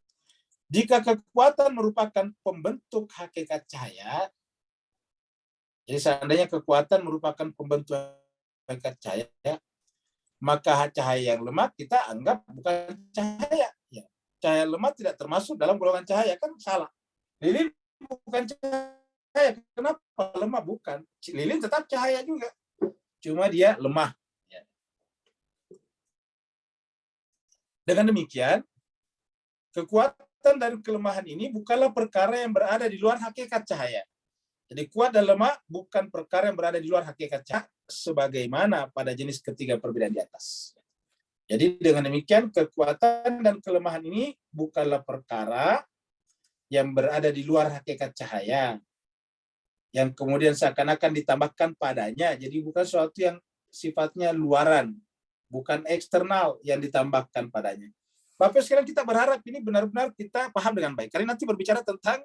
jika kekuatan merupakan pembentuk hakikat cahaya, jadi seandainya kekuatan merupakan pembentuk hakikat cahaya, maka cahaya yang lemah kita anggap bukan cahaya. Ya. Cahaya lemah tidak termasuk dalam golongan cahaya, kan salah. Lilin bukan cahaya, kenapa lemah? Bukan. Lilin tetap cahaya juga, cuma dia lemah. Dengan demikian, kekuatan dan kelemahan ini bukanlah perkara yang berada di luar hakikat cahaya. Jadi kuat dan lemah bukan perkara yang berada di luar hakikat cahaya, sebagaimana pada jenis ketiga perbedaan di atas. Jadi dengan demikian, kekuatan dan kelemahan ini bukanlah perkara yang berada di luar hakikat cahaya, yang kemudian seakan-akan ditambahkan padanya. Jadi bukan sesuatu yang sifatnya luaran, bukan eksternal yang ditambahkan padanya. Bapak sekarang kita berharap ini benar-benar kita paham dengan baik. Karena nanti berbicara tentang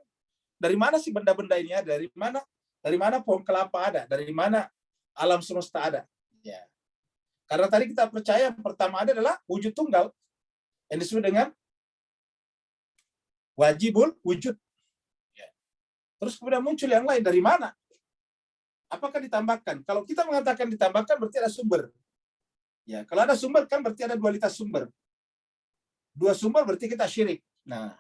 dari mana sih benda-benda ini ada, dari mana pohon kelapa ada, dari mana alam semesta ada. Ya. Karena tadi kita percaya yang pertama ada adalah wujud tunggal, yang disebut dengan wajibul wujud. Ya. Terus kemudian muncul yang lain, dari mana? Apakah ditambahkan? Kalau kita mengatakan ditambahkan berarti ada sumber. Ya, kalau ada sumber kan berarti ada dualitas sumber. Dua sumber berarti kita syirik. Nah,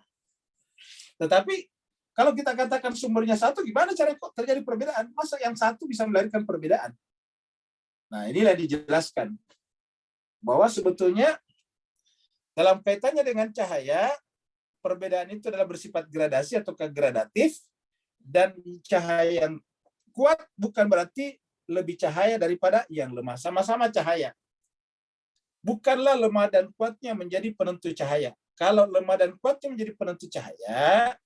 tetapi kalau kita katakan sumbernya satu, gimana cara kok terjadi perbedaan? Masa yang satu bisa melahirkan perbedaan? Nah, inilah dijelaskan bahwa sebetulnya dalam kaitannya dengan cahaya, perbedaan itu adalah bersifat gradasi atau gradatif, dan cahaya yang kuat bukan berarti lebih cahaya daripada yang lemah. Sama-sama cahaya. Bukanlah lemah dan kuatnya menjadi penentu cahaya. Kalau lemah dan kuatnya menjadi penentu cahaya,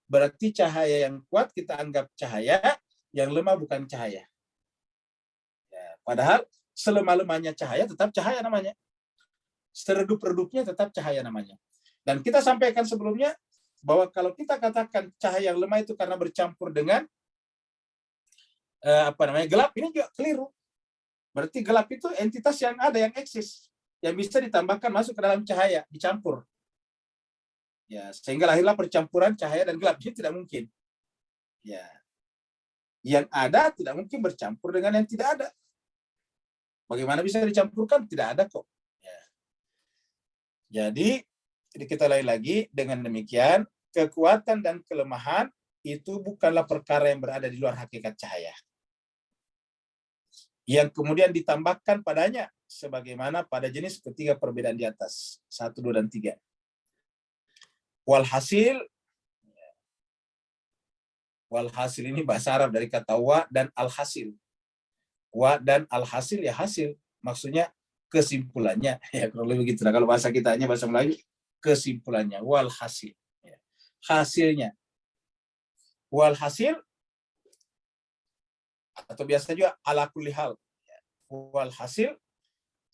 berarti cahaya yang kuat kita anggap cahaya, yang lemah bukan cahaya. Ya, padahal selemah-lemahnya cahaya tetap cahaya namanya. Seredup-redupnya tetap cahaya namanya. Dan kita sampaikan sebelumnya bahwa kalau kita katakan cahaya yang lemah itu karena bercampur dengan gelap, ini juga keliru. Berarti gelap itu entitas yang ada, yang eksis, yang bisa ditambahkan masuk ke dalam cahaya, dicampur. Ya, sehingga lahirlah percampuran cahaya dan gelap. Ini tidak mungkin. Ya. Yang ada tidak mungkin bercampur dengan yang tidak ada. Bagaimana bisa dicampurkan? Tidak ada kok. Ya. Jadi kita lain lagi, dengan demikian kekuatan dan kelemahan itu bukanlah perkara yang berada di luar hakikat cahaya, yang kemudian ditambahkan padanya sebagaimana pada jenis ketiga perbedaan di atas, 1, 2, dan 3. Walhasil ini bahasa Arab dari kata wa dan alhasil. Wa dan alhasil ya hasil, maksudnya kesimpulannya. Ya kurang lebih begitu. Nah, kalau bahasa kita hanya bahasa Melayu, kesimpulannya, walhasil. Ya. Hasilnya. Walhasil, atau biasa juga ala kulli hal. Walhasil,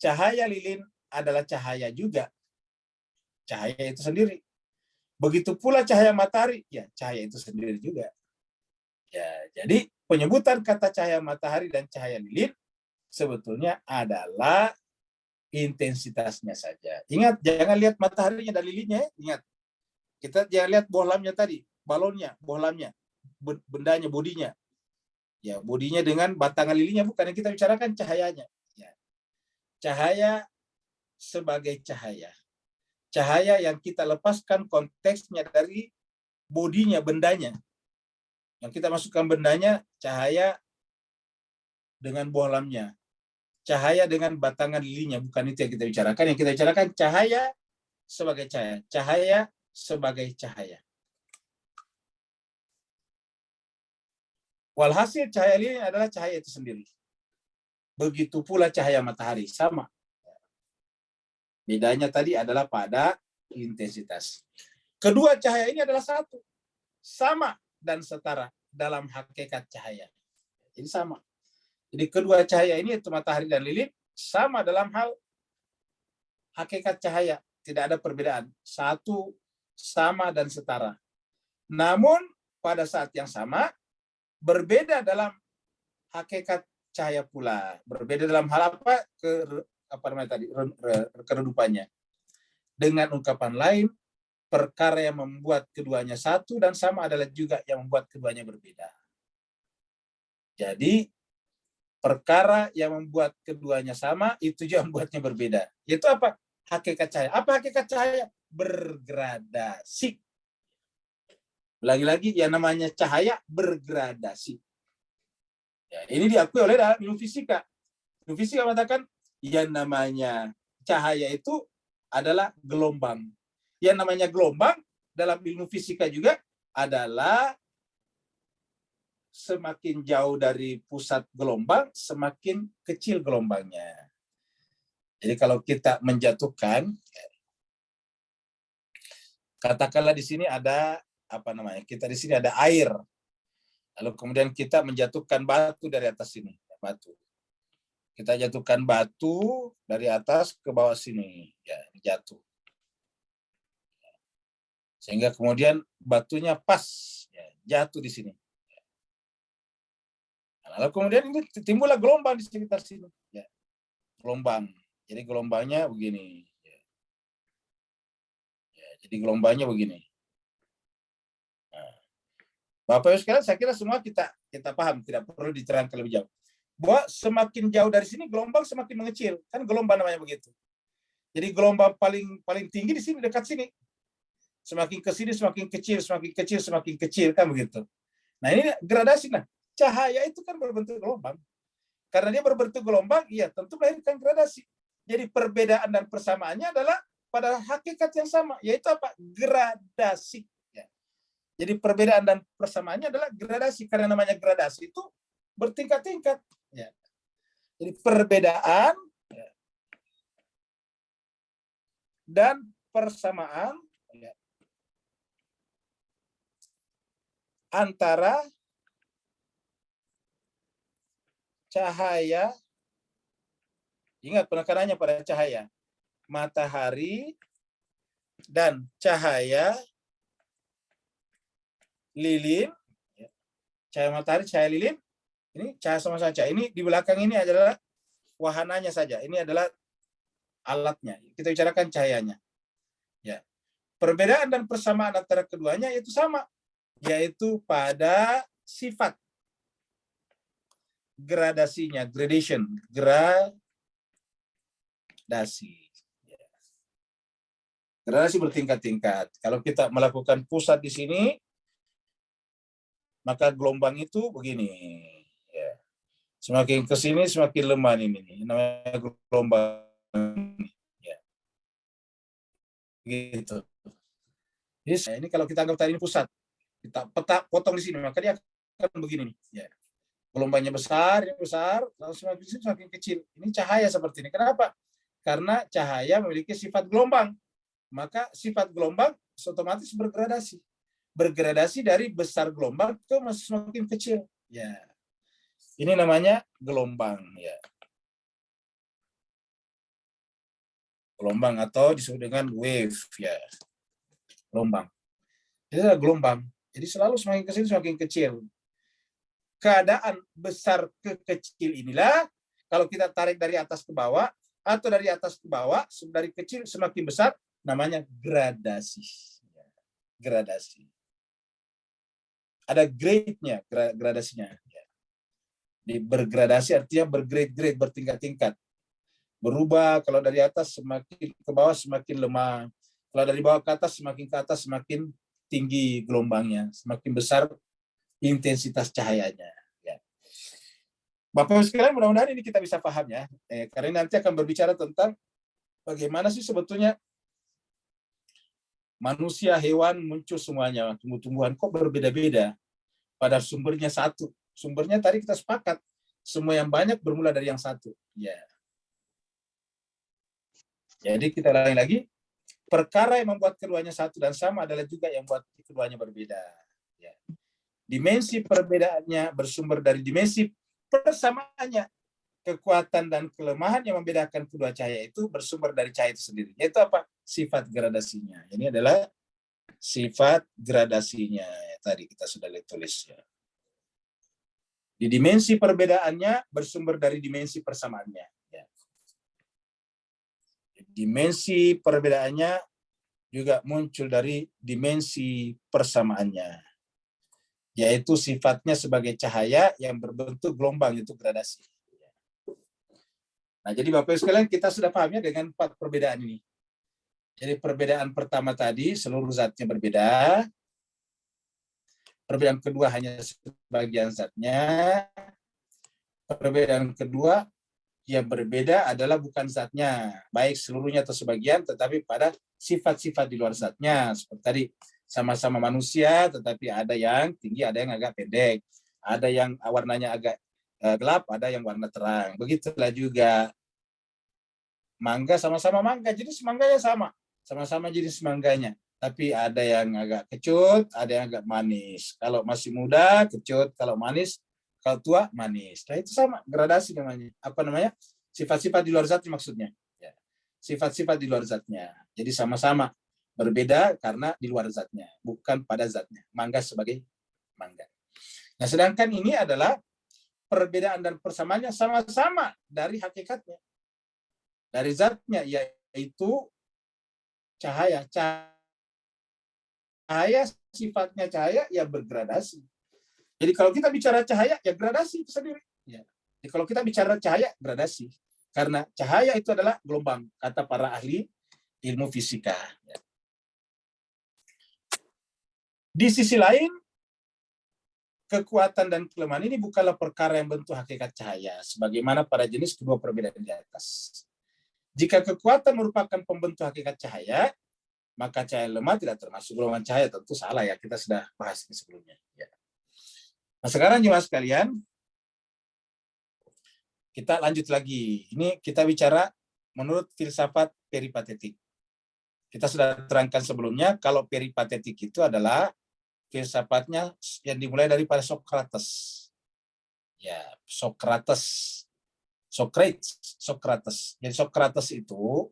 cahaya lilin adalah cahaya juga. cahaya itu sendiri. Begitu pula cahaya matahari, ya cahaya itu sendiri juga. Ya, jadi penyebutan kata cahaya matahari dan cahaya lilin sebetulnya adalah intensitasnya saja. Ingat, jangan lihat mataharinya dan lilinnya. Ingat, kita jangan lihat bohlamnya tadi, balonnya, bohlamnya, bendanya, bodinya. Ya, bodinya dengan batangan lilinnya, bukan yang kita bicarakan cahayanya. Ya. Cahaya sebagai cahaya. Cahaya yang kita lepaskan konteksnya dari bodinya, bendanya. Yang kita masukkan bendanya, cahaya dengan bohlamnya. Cahaya dengan batangan lilinya, bukan itu yang kita bicarakan. Yang kita bicarakan cahaya sebagai cahaya. Cahaya sebagai cahaya. Walhasil cahaya lilin adalah cahaya itu sendiri. Begitu pula cahaya matahari, sama. Bedanya tadi adalah pada intensitas. Kedua cahaya ini adalah satu. Sama dan setara dalam hakikat cahaya. Jadi sama. Jadi kedua cahaya ini, itu matahari dan lilin, sama dalam hal hakikat cahaya. Tidak ada perbedaan. Satu, sama dan setara. Namun pada saat yang sama, berbeda dalam hakikat cahaya pula. Berbeda dalam hal apa? Keredupannya. Dengan ungkapan lain, perkara yang membuat keduanya satu dan sama adalah juga yang membuat keduanya berbeda. Jadi, perkara yang membuat keduanya sama, itu juga membuatnya berbeda. Itu apa? Hakikat cahaya. Apa hakikat cahaya? Bergradasi. Lagi-lagi, yang namanya cahaya bergradasi. Ya, ini diakui oleh dalam ilmu fisika. Ilmu fisika mengatakan, yang namanya cahaya itu adalah gelombang. Yang namanya gelombang dalam ilmu fisika juga adalah semakin jauh dari pusat gelombang, semakin kecil gelombangnya. Jadi kalau kita menjatuhkan, katakanlah di sini ada kita di sini ada air. Lalu kemudian kita menjatuhkan batu dari atas sini, batu. Kita jatuhkan batu dari atas ke bawah sini, ya, jatuh. Sehingga kemudian batunya pas, ya, jatuh di sini. Lalu kemudian ini timbullah gelombang di sekitar sini, ya. Gelombang. Jadi gelombangnya begini. Ya, jadi gelombangnya begini. Nah, Bapak Ibu sekalian, saya kira semua kita paham, tidak perlu diterangkan lebih jauh. Bahwa semakin jauh dari sini gelombang semakin mengecil, kan gelombang namanya begitu. Jadi gelombang paling tinggi di sini, dekat sini. Semakin ke sini semakin kecil, semakin kecil, semakin kecil, kan begitu. Nah, ini gradasi. Nah, cahaya itu kan berbentuk gelombang. Karena dia berbentuk gelombang, iya tentu melahirkan gradasi. Jadi perbedaan dan persamaannya adalah pada hakikat yang sama, yaitu apa? Gradasi. Ya. Jadi perbedaan dan persamaannya adalah gradasi. Karena namanya gradasi itu bertingkat-tingkat. Ya. Jadi perbedaan, ya, dan persamaan, ya, antara cahaya, ingat penekanannya pada cahaya, matahari dan cahaya lilin, ya. Cahaya matahari, cahaya lilin, ini cahaya sama saja. Ini di belakang ini adalah wahananya saja. Ini adalah alatnya. Kita bicarakan cahayanya. Ya. Perbedaan dan persamaan antara keduanya itu sama, yaitu pada sifat gradasinya, gradation, gradasi. Ya. Gradasi bertingkat-tingkat. Kalau kita melakukan pusat di sini, maka gelombang itu begini. Ya. Semakin ke sini semakin lemah ini. Namanya gelombang. Ya. Gitu. Jadi ini kalau kita anggap tadi ini pusat, kita potong di sini, maka dia akan begini nih. Ya. Gelombangnya besar, lalu semakin kecil. Ini cahaya seperti ini. Kenapa? Karena cahaya memiliki sifat gelombang. Maka sifat gelombang otomatis bergradasi. Bergradasi dari besar gelombang ke semakin kecil. Ya. Ini namanya gelombang, ya. Gelombang atau disebut dengan wave ya. Gelombang. Jadi ada gelombang. Jadi selalu semakin kecil semakin kecil. Keadaan besar ke kecil inilah kalau kita tarik dari atas ke bawah atau dari atas ke bawah, dari kecil semakin besar, namanya gradasi. Gradasi. Ada grade-nya, gradasinya. Bergradasi artinya bergrade-grade, bertingkat-tingkat. Berubah, kalau dari atas semakin ke bawah semakin lemah. Kalau dari bawah ke atas semakin tinggi gelombangnya, semakin besar intensitas cahayanya. Ya. Bapak sekalian, mudah-mudahan ini kita bisa paham ya. Karena nanti akan berbicara tentang bagaimana sih sebetulnya manusia, hewan muncul semuanya, tumbuh-tumbuhan kok berbeda-beda. Pada sumbernya satu. Sumbernya tadi kita sepakat, semua yang banyak bermula dari yang satu. Ya. Jadi kita ulangi lagi, perkara yang membuat keduanya satu dan sama adalah juga yang membuat keduanya berbeda. Ya. Dimensi perbedaannya bersumber dari dimensi persamaannya. Kekuatan dan kelemahan yang membedakan kedua cahaya itu bersumber dari cahaya itu sendiri. Yaitu apa? Sifat gradasinya. Ini adalah sifat gradasinya. Tadi kita sudah tulis ya. Di dimensi perbedaannya bersumber dari dimensi persamaannya. Ya. Dimensi perbedaannya juga muncul dari dimensi persamaannya, yaitu sifatnya sebagai cahaya yang berbentuk gelombang, itu gradasi. Nah, jadi Bapak sekalian, kita sudah pahamnya dengan 4 perbedaan ini. Jadi perbedaan pertama tadi seluruh zatnya berbeda. Perbedaan kedua hanya sebagian zatnya. Perbedaan kedua yang berbeda adalah bukan zatnya, baik seluruhnya atau sebagian, tetapi pada sifat-sifat di luar zatnya. Seperti tadi, sama-sama manusia, tetapi ada yang tinggi, ada yang agak pendek. Ada yang warnanya agak gelap, ada yang warna terang. Begitulah juga mangga, sama-sama mangga, jenis mangganya sama-sama jenis mangganya. Tapi ada yang agak kecut, ada yang agak manis. Kalau masih muda, kecut. Kalau manis, kalau tua, manis. Nah, itu sama, gradasi namanya. Apa namanya? Sifat-sifat di luar zatnya maksudnya. Ya. Sifat-sifat di luar zatnya. Jadi sama-sama berbeda karena di luar zatnya, bukan pada zatnya. Mangga sebagai mangga. Nah, sedangkan ini adalah perbedaan dan persamaannya sama-sama dari hakikatnya. Dari zatnya, yaitu cahaya. Cahaya sifatnya cahaya ya bergradasi. Jadi kalau kita bicara cahaya ya gradasi itu sendiri. Ya. Jadi kalau kita bicara cahaya gradasi, karena cahaya itu adalah gelombang, kata para ahli ilmu fisika. Ya. Di sisi lain, kekuatan dan kelemahan ini bukanlah perkara yang bentuk hakikat cahaya, sebagaimana pada jenis kedua perbedaan di atas. Jika kekuatan merupakan pembentuk hakikat cahaya, maka cahaya lemah tidak termasuk golongan cahaya. Tentu salah ya, kita sudah bahas ini sebelumnya. Ya. Nah, sekarang jemaah sekalian, kita lanjut lagi. Ini kita bicara menurut filsafat peripatetik. Kita sudah terangkan sebelumnya, kalau peripatetik itu adalah filsafatnya yang dimulai daripada Socrates. Ya, Socrates. Jadi Socrates itu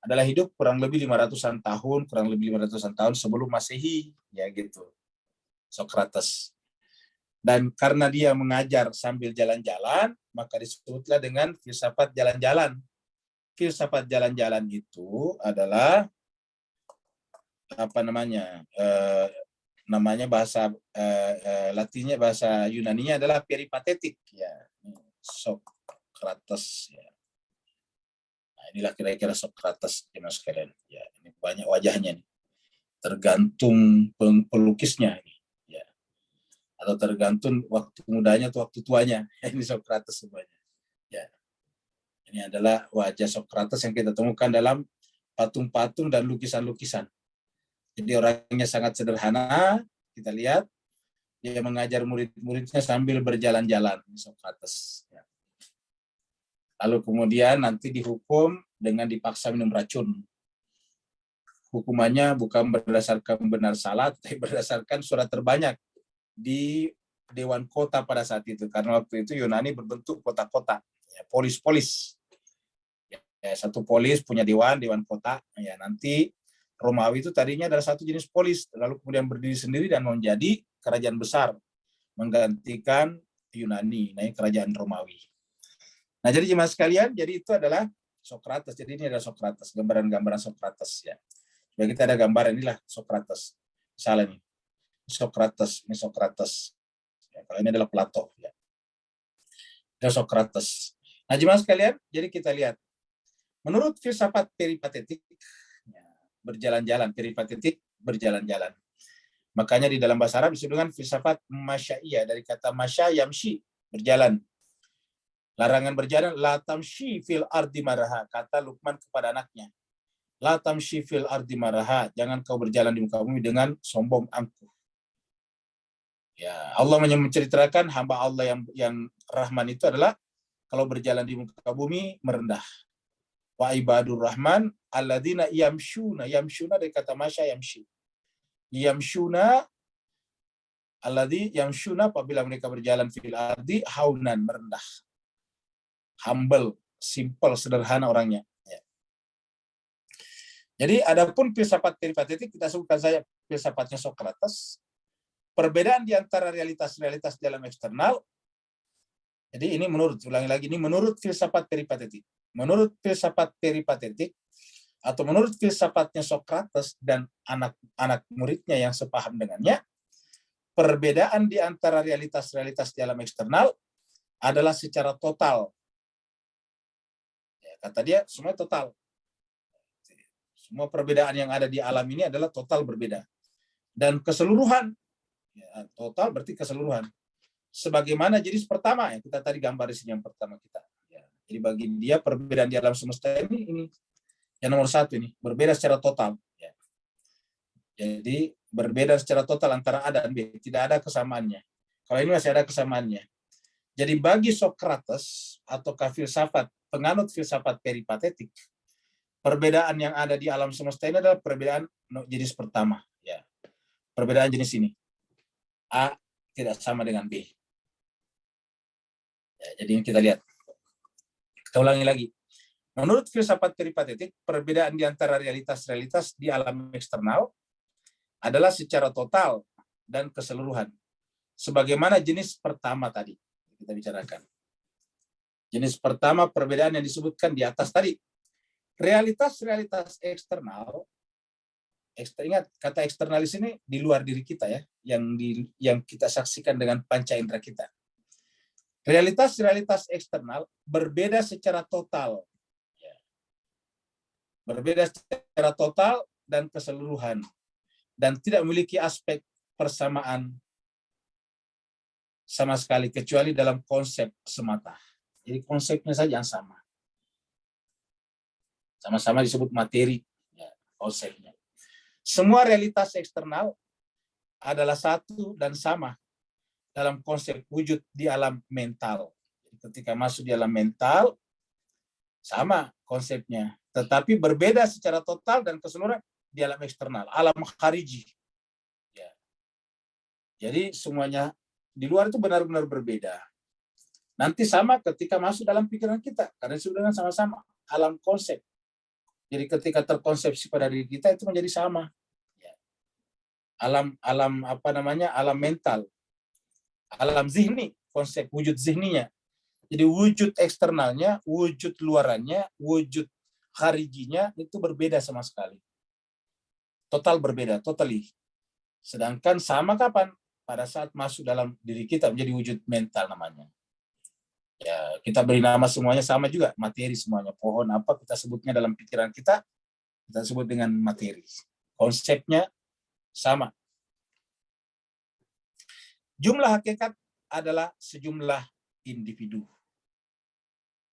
adalah hidup kurang lebih 500-an tahun sebelum Masehi, ya gitu. Socrates. Dan karena dia mengajar sambil jalan-jalan, maka disebutlah dengan filsafat jalan-jalan. Filsafat jalan-jalan itu adalah apa namanya? Namanya bahasa Latinnya, bahasa Yunaninya adalah peripatetik, ya. Socrates, ya. Inilah kira-kira Socrates, jemaah sekalian. Ya, ini banyak wajahnya nih. Tergantung pelukisnya ini, ya. Atau tergantung waktu mudanya atau waktu tuanya. Ini Socrates semuanya. Ya. Ini adalah wajah Socrates yang kita temukan dalam patung-patung dan lukisan-lukisan. Jadi orangnya sangat sederhana, kita lihat dia mengajar murid-muridnya sambil berjalan-jalan, Socrates. Ya. Lalu kemudian nanti dihukum dengan dipaksa minum racun. Hukumannya bukan berdasarkan benar salah, tapi berdasarkan surat terbanyak di Dewan Kota pada saat itu. Karena waktu itu Yunani berbentuk kota-kota, ya, polis-polis. Ya, satu polis punya dewan kota. Ya, nanti Romawi itu tadinya adalah satu jenis polis, lalu kemudian berdiri sendiri dan menjadi kerajaan besar, menggantikan Yunani, nah kerajaan Romawi. Nah, jadi jemaah sekalian, jadi itu adalah Sokrates. Jadi ini adalah Sokrates, gambaran-gambaran Sokrates ya. Jadi kita ada gambaran inilah Sokrates. Misalnya nih, ini Sokrates. Ya, kalau ini adalah Plato ya. Ini Sokrates. Nah, jemaah sekalian, jadi kita lihat menurut filsafat peripatetik ya, berjalan-jalan, peripatetik berjalan-jalan. Makanya di dalam bahasa Arab disebut dengan filsafat masyaiyah, dari kata masya yamshi, berjalan. Larangan berjalan, la tamshi fil ardi maraha, kata Luqman kepada anaknya. La tamshi fil ardi maraha, jangan kau berjalan di muka bumi dengan sombong angkuh. Ya, Allah menceritakan hamba Allah yang Rahman itu adalah kalau berjalan di muka bumi merendah. Wa ibadur rahman alladzina yamshuna dari kata masya yamshi. Yamshuna alladzi yamshuna, apabila mereka berjalan fil ardi haunan, merendah. Humble, simple, sederhana orangnya. Ya. Jadi adapun filsafat peripatetik kita sebutkan saja filsafatnya Sokrates. Perbedaan di antara realitas-realitas dalam eksternal. Jadi ini ulangi lagi, ini menurut filsafat peripatetik. Menurut filsafat peripatetik atau menurut filsafatnya Sokrates dan anak-anak muridnya yang sepaham dengannya, perbedaan di antara realitas-realitas dalam eksternal adalah secara total. Kata dia, semua total. Semua perbedaan yang ada di alam ini adalah total berbeda. Dan keseluruhan, ya, total berarti keseluruhan. Sebagaimana jenis pertama, yang kita tadi gambar di sini yang pertama kita. Ya, jadi bagi dia perbedaan di alam semesta ini yang nomor satu ini, berbeda secara total. Ya. Jadi berbeda secara total antara A dan B, tidak ada kesamaannya. Kalau ini masih ada kesamaannya. Jadi bagi Sokrates atau filsafat, penganut filsafat peripatetik, perbedaan yang ada di alam semesta ini adalah perbedaan jenis pertama. Ya. Perbedaan jenis ini. A tidak sama dengan B. Ya, jadi kita lihat. Kita ulangi lagi. Menurut filsafat peripatetik, perbedaan di antara realitas-realitas di alam eksternal adalah secara total dan keseluruhan. Sebagaimana jenis pertama tadi kita bicarakan. Jenis pertama perbedaan yang disebutkan di atas tadi. Realitas-realitas eksternal, ingat kata eksternal di sini di luar diri kita ya, yang kita saksikan dengan panca indera kita. Realitas-realitas eksternal berbeda secara total. Berbeda secara total dan keseluruhan. Dan tidak memiliki aspek persamaan sama sekali, kecuali dalam konsep semata. Jadi konsepnya saja yang sama. Sama-sama disebut materi, ya, konsepnya. Semua realitas eksternal adalah satu dan sama dalam konsep wujud di alam mental. Jadi ketika masuk di alam mental, sama konsepnya. Tetapi berbeda secara total dan keseluruhan di alam eksternal, alam khariji. Ya. Jadi semuanya di luar itu benar-benar berbeda. Nanti sama ketika masuk dalam pikiran kita, karena sudah dengan sama-sama alam konsep. Jadi ketika terkonsepsi pada diri kita itu menjadi sama. Ya. Alam apa namanya? Alam mental. Alam zihni, konsep wujud zihninya. Jadi wujud eksternalnya, wujud luarannya, wujud kharijinya itu berbeda sama sekali. Total berbeda, totally. Sedangkan sama kapan? Pada saat masuk dalam diri kita menjadi wujud mental namanya. Ya, kita beri nama semuanya sama juga, materi semuanya. Pohon apa kita sebutnya dalam pikiran kita sebut dengan materi. Konsepnya sama. Jumlah hakikat adalah sejumlah individu.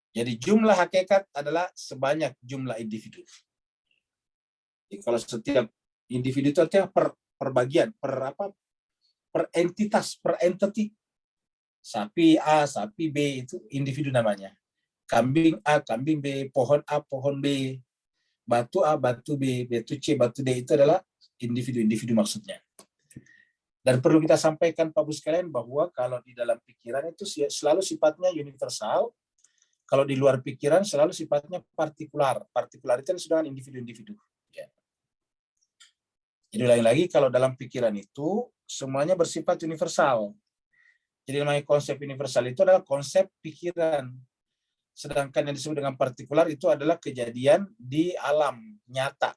Jadi jumlah hakikat adalah sebanyak jumlah individu. Jadi kalau setiap individu itu artinya per bagian, per entitas, per entity. Sapi A, sapi B itu individu namanya. Kambing A, kambing B, pohon A, pohon B, batu A, batu B, batu C, batu D itu adalah individu-individu maksudnya. Dan perlu kita sampaikan Pak Bu sekalian bahwa kalau di dalam pikiran itu selalu sifatnya universal, Kalau di luar pikiran selalu sifatnya partikular. Partikular itu sudah individu-individu. Ya. Jadi lagi-lagi kalau dalam pikiran itu semuanya bersifat universal. Jadi namanya konsep universal itu adalah konsep pikiran. Sedangkan yang disebut dengan partikular itu adalah kejadian di alam nyata.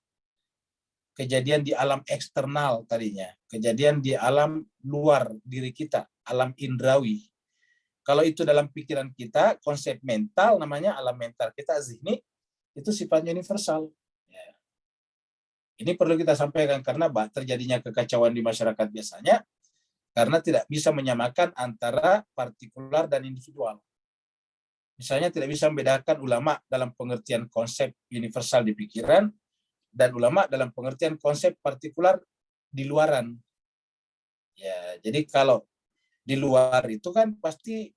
Kejadian di alam eksternal tadinya. Kejadian di alam luar diri kita, alam indrawi. Kalau itu dalam pikiran kita, konsep mental namanya alam mental kita, zihni, itu sifatnya universal. Ya. Ini perlu kita sampaikan karena terjadinya kekacauan di masyarakat biasanya karena tidak bisa menyamakan antara partikular dan individual. Misalnya tidak bisa membedakan ulama dalam pengertian konsep universal di pikiran dan ulama dalam pengertian konsep partikular di luaran. Ya, jadi kalau di luar itu kan pasti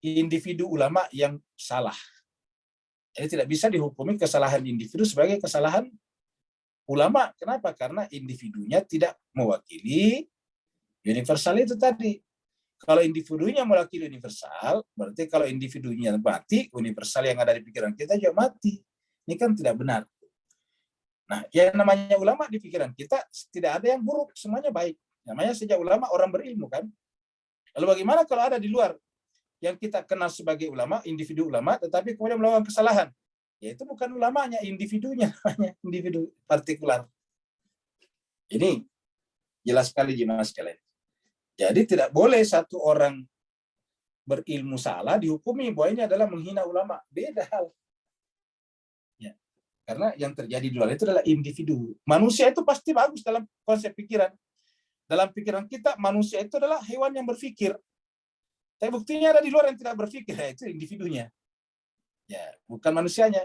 individu ulama yang salah. Jadi tidak bisa dihukumi kesalahan individu sebagai kesalahan ulama. Kenapa? Karena individunya tidak mewakili universal itu tadi. Kalau individunya mewakili universal, berarti kalau individunya mati, universal yang ada di pikiran kita juga mati. Ini kan tidak benar. Nah, yang namanya ulama di pikiran kita tidak ada yang buruk, semuanya baik. Namanya sejak ulama orang berilmu kan. Lalu bagaimana kalau ada di luar yang kita kenal sebagai ulama, individu ulama, tetapi kemudian melakukan kesalahan? Ya itu bukan ulamanya, individunya namanya, individu partikular. Ini jelas sekali jemaah sekalian. Jadi tidak boleh satu orang berilmu salah dihukumi bahwa ini adalah menghina ulama. Beda hal. Ya. Karena yang terjadi di luar itu adalah individu. Manusia itu pasti bagus dalam konsep pikiran. Dalam pikiran kita, manusia itu adalah hewan yang berpikir. Tapi buktinya ada di luar yang tidak berpikir, ya, itu individunya. Ya, bukan manusianya.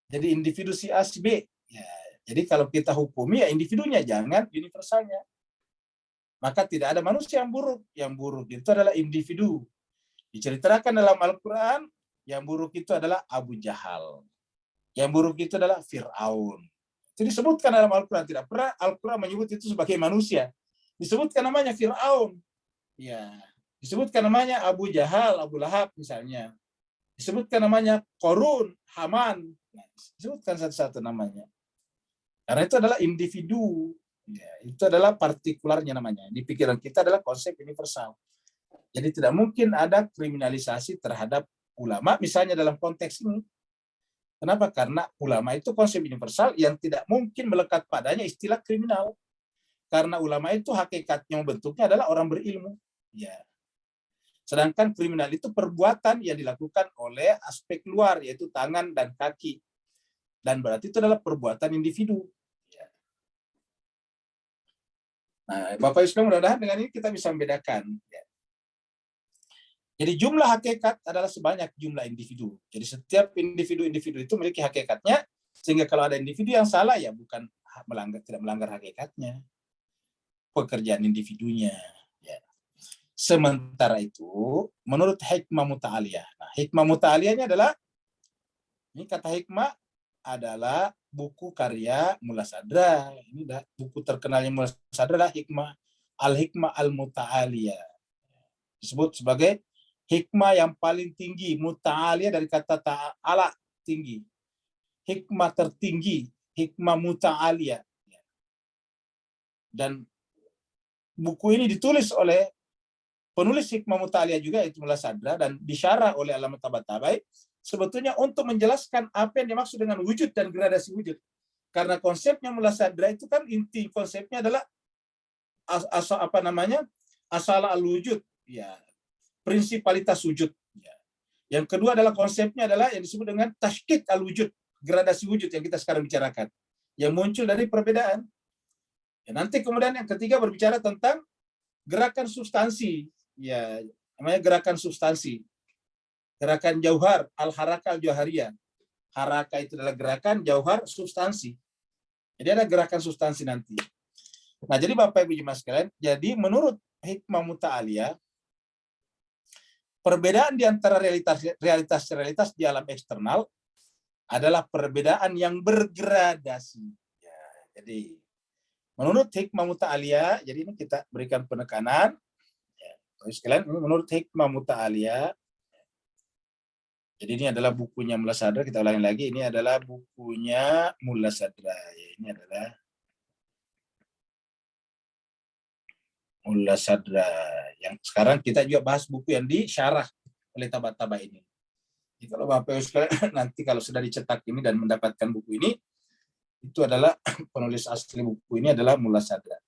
Jadi individu si A, si B. Ya, jadi kalau kita hukumi ya individunya, jangan universalnya. Maka tidak ada manusia yang buruk. Yang buruk itu adalah individu. Diceritakan dalam Al-Quran, yang buruk itu adalah Abu Jahal. Yang buruk itu adalah Fir'aun. Itu disebutkan dalam Al-Quran. Tidak pernah Al-Quran menyebut itu sebagai manusia. Disebutkan namanya Fir'aun. Ya. Disebutkan namanya Abu Jahal, Abu Lahab misalnya. Disebutkan namanya Korun, Haman. Nah, disebutkan satu-satu namanya. Karena itu adalah individu. Ya, itu adalah partikularnya namanya. Di pikiran kita adalah konsep universal. Jadi tidak mungkin ada kriminalisasi terhadap ulama, misalnya dalam konteks ini. Kenapa? Karena ulama itu konsep universal yang tidak mungkin melekat padanya istilah kriminal. Karena ulama itu hakikatnya bentuknya adalah orang berilmu. Ya. Sedangkan kriminal itu perbuatan yang dilakukan oleh aspek luar, yaitu tangan dan kaki. Dan berarti itu adalah perbuatan individu. Nah, Bapak Ibu, mudah-mudahan dengan ini kita bisa membedakan. Jadi jumlah hakikat adalah sebanyak jumlah individu. Jadi setiap individu-individu itu memiliki hakikatnya, sehingga kalau ada individu yang salah, ya bukan tidak melanggar hakikatnya. Pekerjaan individunya. Ya. Sementara itu, menurut hikmah muta'aliyah. Nah, hikmah muta'aliyahnya adalah, ini kata hikmah adalah buku karya Mullah Sadra. Ini buku terkenalnya Mullah Sadra adalah hikmah al-hikmah al-muta'aliyah. Disebut sebagai hikmah yang paling tinggi, muta'aliyah dari kata ta'ala, tinggi. Hikmah tertinggi, hikmah muta'aliyah. Dan buku ini ditulis oleh penulis hikmah muta'aliyah juga, yaitu Mullah Sadra, dan disyarah oleh Allamah Tabatabai, sebetulnya untuk menjelaskan apa yang dimaksud dengan wujud dan gradasi wujud. Karena konsepnya Mullah Sadra itu kan inti konsepnya adalah asal al-wujud, ya, prinsipalitas wujud. Ya. Yang kedua adalah konsepnya adalah yang disebut dengan tasydid al-wujud, gradasi wujud yang kita sekarang bicarakan, yang muncul dari perbedaan. Ya, nanti kemudian yang ketiga berbicara tentang gerakan substansi, ya, namanya gerakan substansi. Gerakan jauhar, al-haraka al-jauhariyah. Haraka itu adalah gerakan, jauhar substansi. Jadi ada gerakan substansi nanti. Nah, jadi Bapak Ibu jemaah sekalian, jadi menurut hikmah muta'aliyah, perbedaan di antara realitas di alam eksternal adalah perbedaan yang bergradasi. Ya, jadi menurut hikmah muta'aliyah, jadi ini kita berikan penekanan. Ya, sekalian, menurut hikmah muta'aliyah, Jadi ini adalah bukunya Mullah Sadra, kita ulangi lagi, ini adalah bukunya Mullah Sadra. Ini adalah Mullah Sadra. Yang sekarang kita juga bahas buku yang disyarah oleh Tabatabai ini. Jadi kalau Bapak Ibu sekalian nanti kalau sudah dicetak ini dan mendapatkan buku ini, itu adalah penulis asli buku ini adalah Mullah Sadra.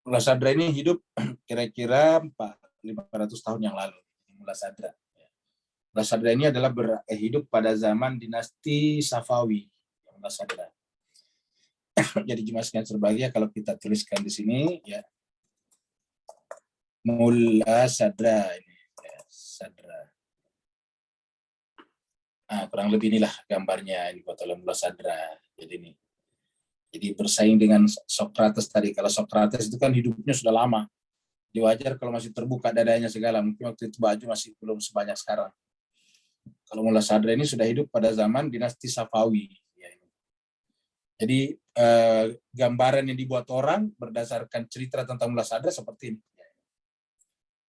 Mullah Sadra ini hidup kira-kira 500 tahun yang lalu. Mullah Sadra. Mullah Sadra ini adalah hidup pada zaman dinasti Safawi. Mullah Sadra. Jadi jemaah sekalian berbahagia kalau kita tuliskan di sini ya. Mullah Sadra ini. Ya, Sadra. Nah, kurang lebih inilah gambarnya ini buat oleh Mullah Sadra. Jadi ini. Jadi bersaing dengan Socrates tadi. Kalau Socrates itu kan hidupnya sudah lama. Jadi wajar kalau masih terbuka dadanya segala. Mungkin waktu itu baju masih belum sebanyak sekarang. Kalau Mullah Sadra ini sudah hidup pada zaman dinasti Safawi. Jadi gambaran yang dibuat orang berdasarkan cerita tentang Mullah Sadra seperti ini.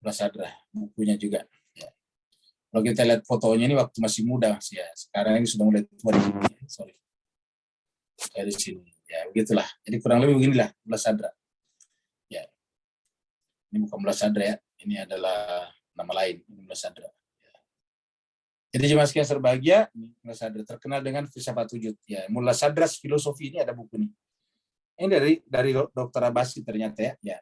Mullah Sadra, bukunya juga. Kalau kita lihat fotonya ini waktu masih muda, ya. Sekarang ini sudah mulai tua. Sorry. Dari sini. Ya, begitulah. Jadi kurang lebih beginilah Mullah Sadra. Ya. Ini bukan Mullah Sadra ya. Ini adalah nama lain, Mullah Sadra. Ya. Jadi jemaah sekalian berbahagia, Mullah Sadra terkenal dengan filsafat wujud. Ya, Mullah Sadras filosofi ini ada buku ini. Ini dari Dr. Abbasi ternyata ya. Ya.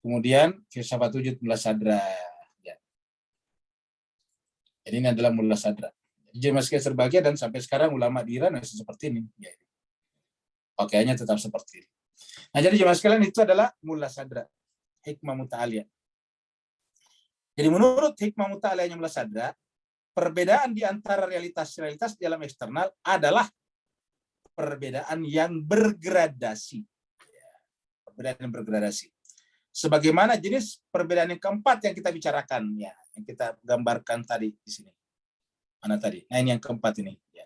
Kemudian filsafat wujud Mullah Sadra. Ya. Jadi ini adalah Mullah Sadra. Jemaah sekalian berbahagia dan sampai sekarang ulama di Iran masih seperti ini. Ya. Pakaiannya tetap seperti ini. Nah, jadi jemaah sekalian itu adalah Mullah Sadra, hikmah muta'aliyah. Jadi menurut hikmah muta'aliyahnya Mullah Sadra, perbedaan di antara realitas-realitas di alam eksternal adalah perbedaan yang bergradasi. Perbedaan yang bergradasi. Sebagaimana jenis perbedaan yang keempat yang kita bicarakan, ya, yang kita gambarkan tadi di sini. Mana tadi? Nah, ini yang keempat ini. Ya.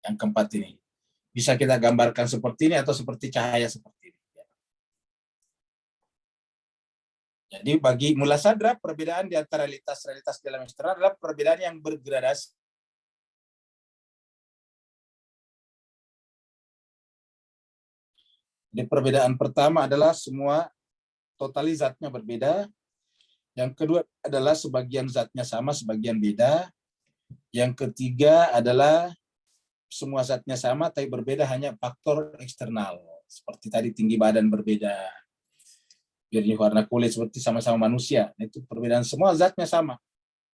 Yang keempat ini. Bisa kita gambarkan seperti ini atau seperti cahaya seperti ini. Ya. Jadi bagi Mullah Sadra, perbedaan di antara realitas-realitas dalam eksternal adalah perbedaan yang bergradasi. Jadi perbedaan pertama adalah semua totali zatnya berbeda. Yang kedua adalah sebagian zatnya sama, sebagian beda. Yang ketiga adalah semua zatnya sama, tapi berbeda hanya faktor eksternal. Seperti tadi tinggi badan berbeda, jernih warna kulit seperti sama-sama manusia. Itu perbedaan semua zatnya sama.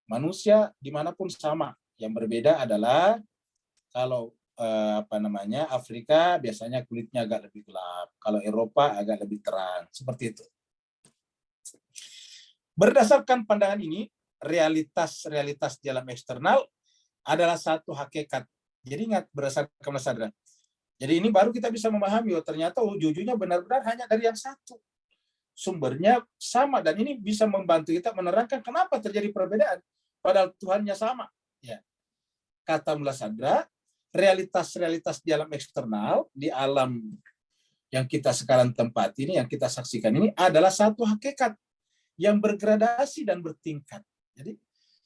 Manusia dimanapun sama. Yang berbeda adalah kalau Afrika biasanya kulitnya agak lebih gelap. Kalau Eropa agak lebih terang. Seperti itu. Berdasarkan pandangan ini, realitas-realitas di alam eksternal adalah satu hakikat. Jadi ingat berdasarkan Mullah Sadra. Jadi ini baru kita bisa memahami oh ternyata ujung-ujungnya benar-benar hanya dari yang satu. Sumbernya sama dan ini bisa membantu kita menerangkan kenapa terjadi perbedaan padahal Tuhannya sama. Ya. Kata Mullah Sadra, realitas-realitas di alam eksternal, di alam yang kita sekarang tempati ini, yang kita saksikan ini adalah satu hakikat yang bergradasi dan bertingkat. Jadi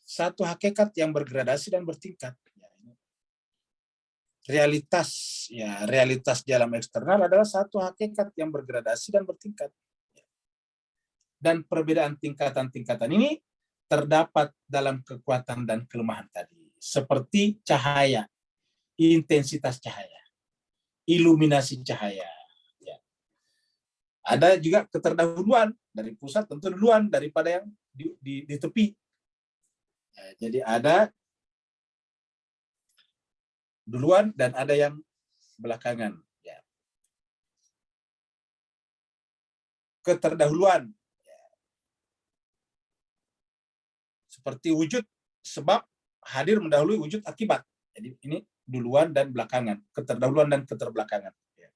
satu hakikat yang bergradasi dan bertingkat. Realitas di alam eksternal adalah satu hakikat yang bergradasi dan bertingkat. Dan perbedaan tingkatan-tingkatan ini terdapat dalam kekuatan dan kelemahan tadi. Seperti cahaya, intensitas cahaya, iluminasi cahaya. Ya. Ada juga keterdahuluan dari pusat tentu duluan daripada yang di tepi. Ya, jadi ada duluan dan ada yang belakangan. Ya. Keterdahuluan. Ya. Seperti wujud sebab hadir mendahului wujud akibat. Jadi ini duluan dan belakangan. Keterdahuluan dan keterbelakangan. Ya.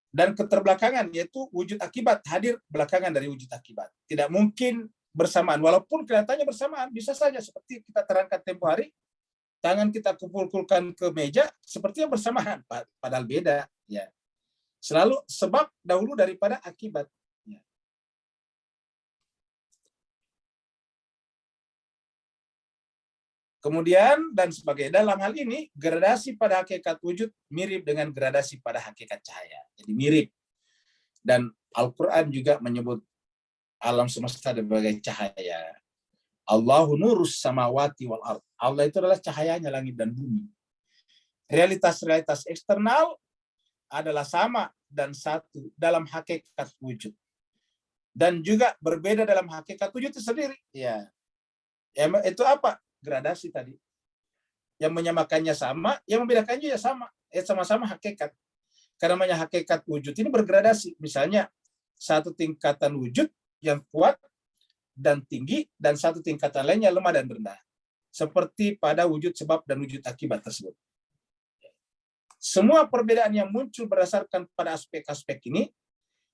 Dan keterbelakangan yaitu wujud akibat hadir belakangan dari wujud akibat. Tidak mungkin bersamaan. Walaupun kelihatannya bersamaan, bisa saja seperti kita terangkan tempo hari, tangan kita kumpulkan ke meja sepertinya bersamaan, padahal beda. Ya. Selalu sebab dahulu daripada akibat. Ya. Kemudian dan sebagai dalam hal ini gradasi pada hakikat wujud mirip dengan gradasi pada hakikat cahaya. Jadi mirip. Dan Al-Quran juga menyebut alam semesta sebagai cahaya. Allahu nurus samawati wal ard. Allah itu adalah cahayanya langit dan bumi. Realitas-realitas eksternal adalah sama dan satu dalam hakikat wujud. Dan juga berbeda dalam hakikat wujud itu sendiri. Ya, itu apa? Gradasi tadi. Yang menyamakannya sama, yang membedakannya ya sama. Sama-sama hakikat. Karena namanya hakikat wujud ini bergradasi. Misalnya, satu tingkatan wujud yang kuat dan tinggi, dan satu tingkatan lainnya lemah dan rendah. Seperti pada wujud sebab dan wujud akibat tersebut. Semua perbedaan yang muncul berdasarkan pada aspek-aspek ini,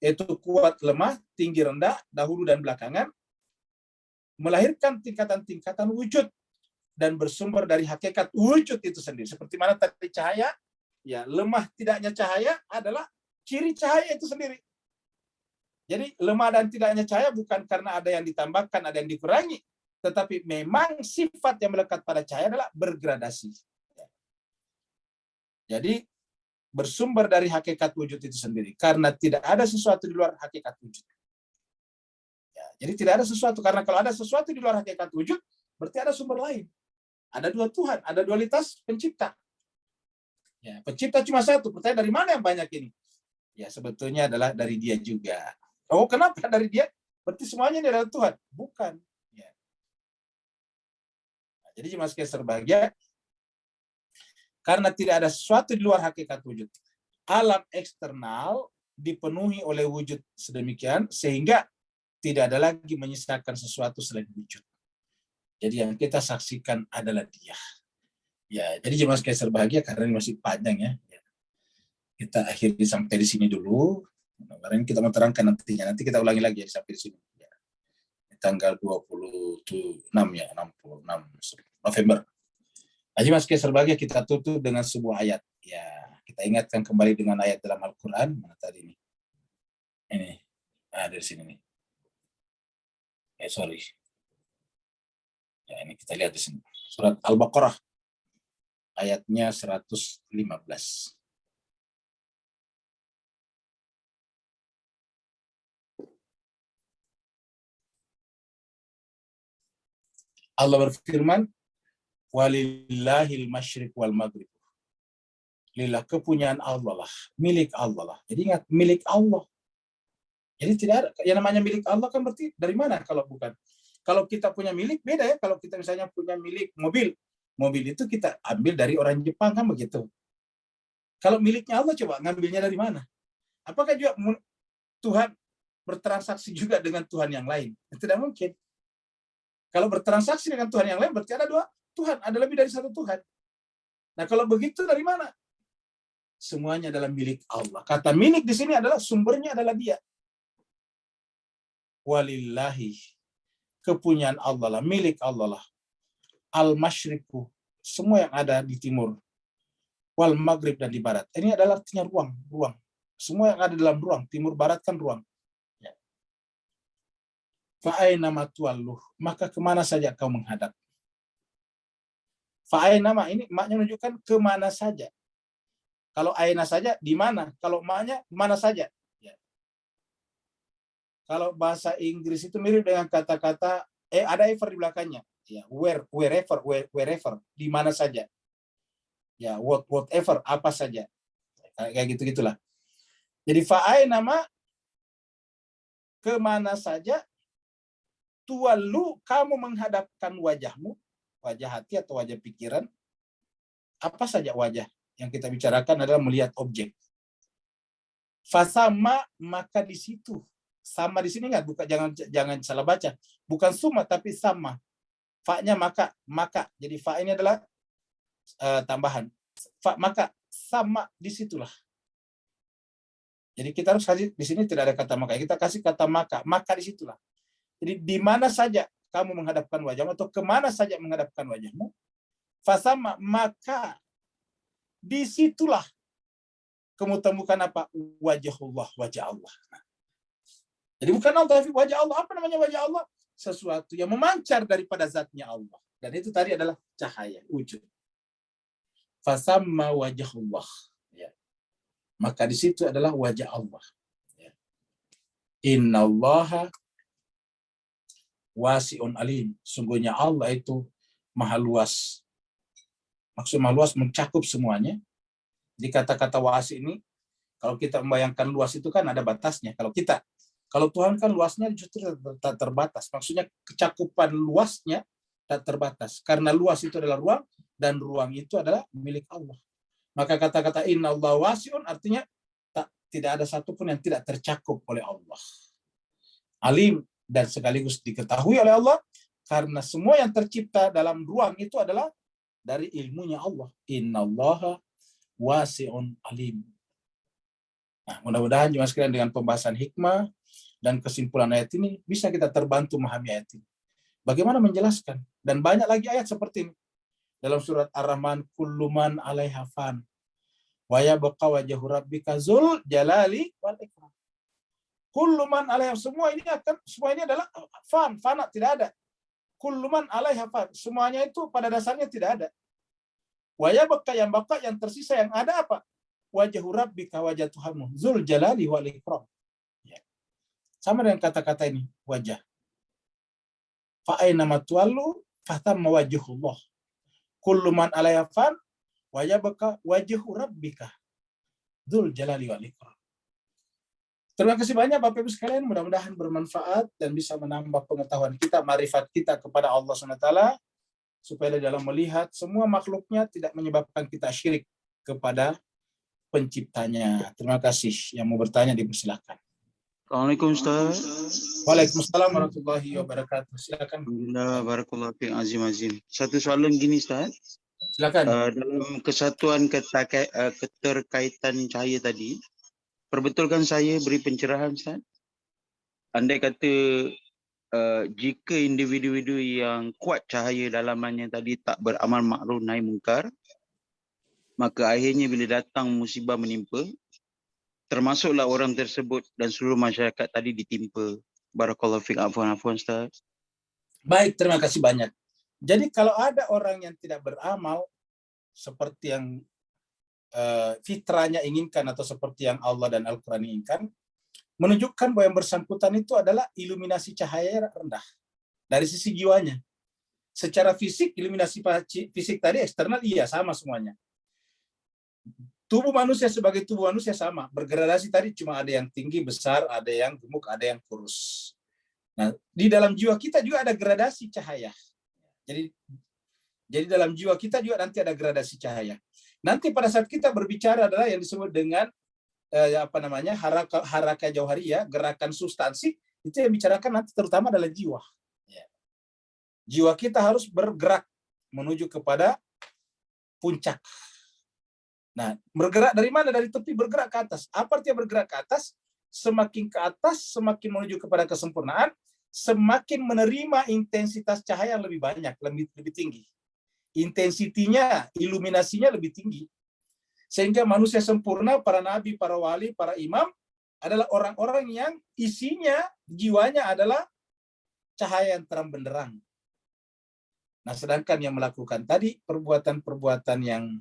yaitu kuat, lemah, tinggi, rendah, dahulu dan belakangan, melahirkan tingkatan-tingkatan wujud dan bersumber dari hakikat wujud itu sendiri. Seperti mana tadi cahaya, ya lemah tidaknya cahaya adalah ciri cahaya itu sendiri. Jadi lemah dan tidaknya cahaya bukan karena ada yang ditambahkan, ada yang dikurangi, tetapi memang sifat yang melekat pada cahaya adalah bergradasi. Jadi bersumber dari hakikat wujud itu sendiri, karena tidak ada sesuatu di luar hakikat wujud. Ya, jadi tidak ada sesuatu, karena kalau ada sesuatu di luar hakikat wujud, berarti ada sumber lain. Ada dua Tuhan, ada dualitas pencipta. Ya, pencipta cuma satu. Pertanyaan dari mana yang banyak ini? Ya, sebetulnya adalah dari Dia juga. Oh, kenapa dari Dia? Berarti semuanya ini adalah Tuhan? Bukan. Ya. Nah, jadi jemaah sekalian berbahagia, karena tidak ada sesuatu di luar hakikat wujud. Alam eksternal dipenuhi oleh wujud sedemikian, sehingga tidak ada lagi menyisakan sesuatu selain wujud. Jadi yang kita saksikan adalah Dia. Ya, jadi jemaah sekalian berbahagia, karena ini masih panjang ya. Kita akhiri sampai di sini dulu. Karena kita mau terangkan nantinya. Nanti kita ulangi lagi ya sampai di sini. Ya. Tanggal 26 ya, 66 November. Nah, jemaah sekalian berbahagia, kita tutup dengan sebuah ayat. Ya, kita ingatkan kembali dengan ayat dalam Al-Quran. Mana tadi ini? Ini. Dari sini nih. Sorry. Ya, ini kita lihat di sini. Surat Al-Baqarah ayatnya 115. Allah berfirman, walillahil masyriq wal maghrib. Lillah, kepunyaan Allah lah, milik Allah lah. Jadi ingat, milik Allah. Jadi tidak ada, yang namanya milik Allah kan berarti dari mana kalau bukan? Kalau kita punya milik, beda ya. Kalau kita misalnya punya milik mobil, mobil itu kita ambil dari orang Jepang kan begitu. Kalau miliknya Allah, coba ngambilnya dari mana? Apakah juga Tuhan bertransaksi juga dengan Tuhan yang lain? Tidak mungkin. Kalau bertransaksi dengan Tuhan yang lain, berarti ada dua Tuhan, ada lebih dari satu Tuhan. Nah, kalau begitu dari mana? Semuanya adalah milik Allah. Kata milik di sini adalah sumbernya adalah Dia. Walillahi, kepunyaan Allah lah, milik Allah lah. Al-masyriku, semua yang ada di timur. Wal maghrib, dan di barat. Ini adalah artinya ruang. Semua yang ada dalam ruang, timur barat kan ruang. Ya. Fa'aina matualluh, maka kemana saja kau menghadap. Fa'aina ma, ini maknya menunjukkan kemana saja. Kalau aina saja, di mana? Kalau maknya, mana saja. Ya. Kalau bahasa Inggris itu mirip dengan kata-kata, ada ever di belakangnya. Ya, wherever, di mana saja. Ya, whatever, apa saja. Kayak gitu-gitulah. Jadi fa'aina ma, kemana saja, tuallu, kamu menghadapkan wajahmu, wajah hati atau wajah pikiran, apa saja wajah yang kita bicarakan adalah melihat objek. Fasama, maka di situ. Sama di sini enggak, bukan, jangan salah baca. Bukan suma tapi sama. Fa-nya maka. Jadi fa ini adalah tambahan. Fa, maka sama disitulah. Jadi kita harus kasih di sini tidak ada kata maka. Kita kasih kata maka disitulah. Jadi di mana saja kamu menghadapkan wajahmu atau kemana saja menghadapkan wajahmu, fasama, maka disitulah kamu temukan apa? Wajahullah, wajah Allah. Jadi bukan Allah, tapi wajah Allah. Apa namanya wajah Allah? Sesuatu yang memancar daripada zatnya Allah. Dan itu tadi adalah cahaya, wujud. Fasamma wajhullah. Ya. Maka di situ adalah wajah Allah. Ya. Innallaha wasi'un alim. Sungguhnya Allah itu maha luas. Maksud maha luas mencakup semuanya. Di kata-kata wasi ini, kalau kita membayangkan luas itu kan ada batasnya. Kalau Tuhan kan luasnya justru tak terbatas. Maksudnya kecakupan luasnya tak terbatas. Karena luas itu adalah ruang, dan ruang itu adalah milik Allah. Maka kata-kata inna Allah wasi'un artinya tidak ada satupun yang tidak tercakup oleh Allah. Alim, dan sekaligus diketahui oleh Allah, karena semua yang tercipta dalam ruang itu adalah dari ilmunya Allah. Inna Allah wasi'un alim. Nah, mudah-mudahan juga sekalian dengan pembahasan hikmah dan kesimpulan ayat ini bisa kita terbantu memahami ayat ini. Bagaimana menjelaskan? Dan banyak lagi ayat seperti ini. Dalam surat Ar-Rahman, kullu man 'alaiha fan wa yabqa wajhu rabbika dzul jalali wal ikram. Kullu man 'alaiha, semua ini adalah fana, tidak ada. Kullu man 'alaiha fan, semuanya itu pada dasarnya tidak ada. Wa yabqa, yang tersisa yang ada apa? Wajhu rabbika, wajah Tuhanmu, dzul jalali wal ikram. Ya. Sama dengan kata-kata ini, wajah. Fa aina ma tuwallu fatamma wajhullah. Kullu man 'alaiha fan wa yabqa wajhu rabbika dzul jalali wal ikram. Terima kasih banyak Bapak Ibu sekalian, mudah-mudahan bermanfaat dan bisa menambah pengetahuan kita, marifat kita kepada Allah SWT, supaya dalam melihat semua makhluknya tidak menyebabkan kita syirik kepada penciptanya. Terima kasih. Yang mau bertanya dipersilakan. Assalamualaikum Ustaz. Waalaikumsalam warahmatullahi wabarakatuh. Silakan. Alhamdulillah, barakallahu fiik, azim. Satu soalan gini Ustaz. Silakan. Dalam kesatuan keterkaitan cahaya tadi, perbetulkan saya beri pencerahan Ustaz. Andai kata jika individu-individu yang kuat cahaya dalamannya tadi tak beramal makruf nahi mungkar, maka akhirnya bila datang musibah menimpa, termasuklah orang tersebut dan seluruh masyarakat tadi ditimpa. Barakallahu fiik, afwan Ustaz. Baik, terima kasih banyak. Jadi kalau ada orang yang tidak beramal seperti yang fitrahnya inginkan atau seperti yang Allah dan Al-Quran inginkan, menunjukkan bahwa yang bersangkutan itu adalah iluminasi cahaya rendah dari sisi jiwanya. Secara fisik, iluminasi fisik tadi eksternal iya sama semuanya. Tubuh manusia sebagai tubuh manusia sama, bergradasi tadi cuma ada yang tinggi, besar, ada yang gemuk, ada yang kurus. Nah, di dalam jiwa kita juga ada gradasi cahaya. Jadi dalam jiwa kita juga nanti ada gradasi cahaya. Nanti pada saat kita berbicara adalah yang disebut dengan haraka jauhariyah, gerakan substansi, itu yang bicarakan nanti terutama adalah jiwa. Jiwa kita harus bergerak menuju kepada puncak. Nah, bergerak dari mana? Dari tepi bergerak ke atas. Apa artinya bergerak ke atas? Semakin ke atas, semakin menuju kepada kesempurnaan, semakin menerima intensitas cahaya yang lebih banyak, lebih tinggi. Intensitinya, iluminasinya lebih tinggi. Sehingga manusia sempurna, para nabi, para wali, para imam, adalah orang-orang yang isinya, jiwanya adalah cahaya yang terang benderang. Nah, sedangkan yang melakukan tadi perbuatan-perbuatan yang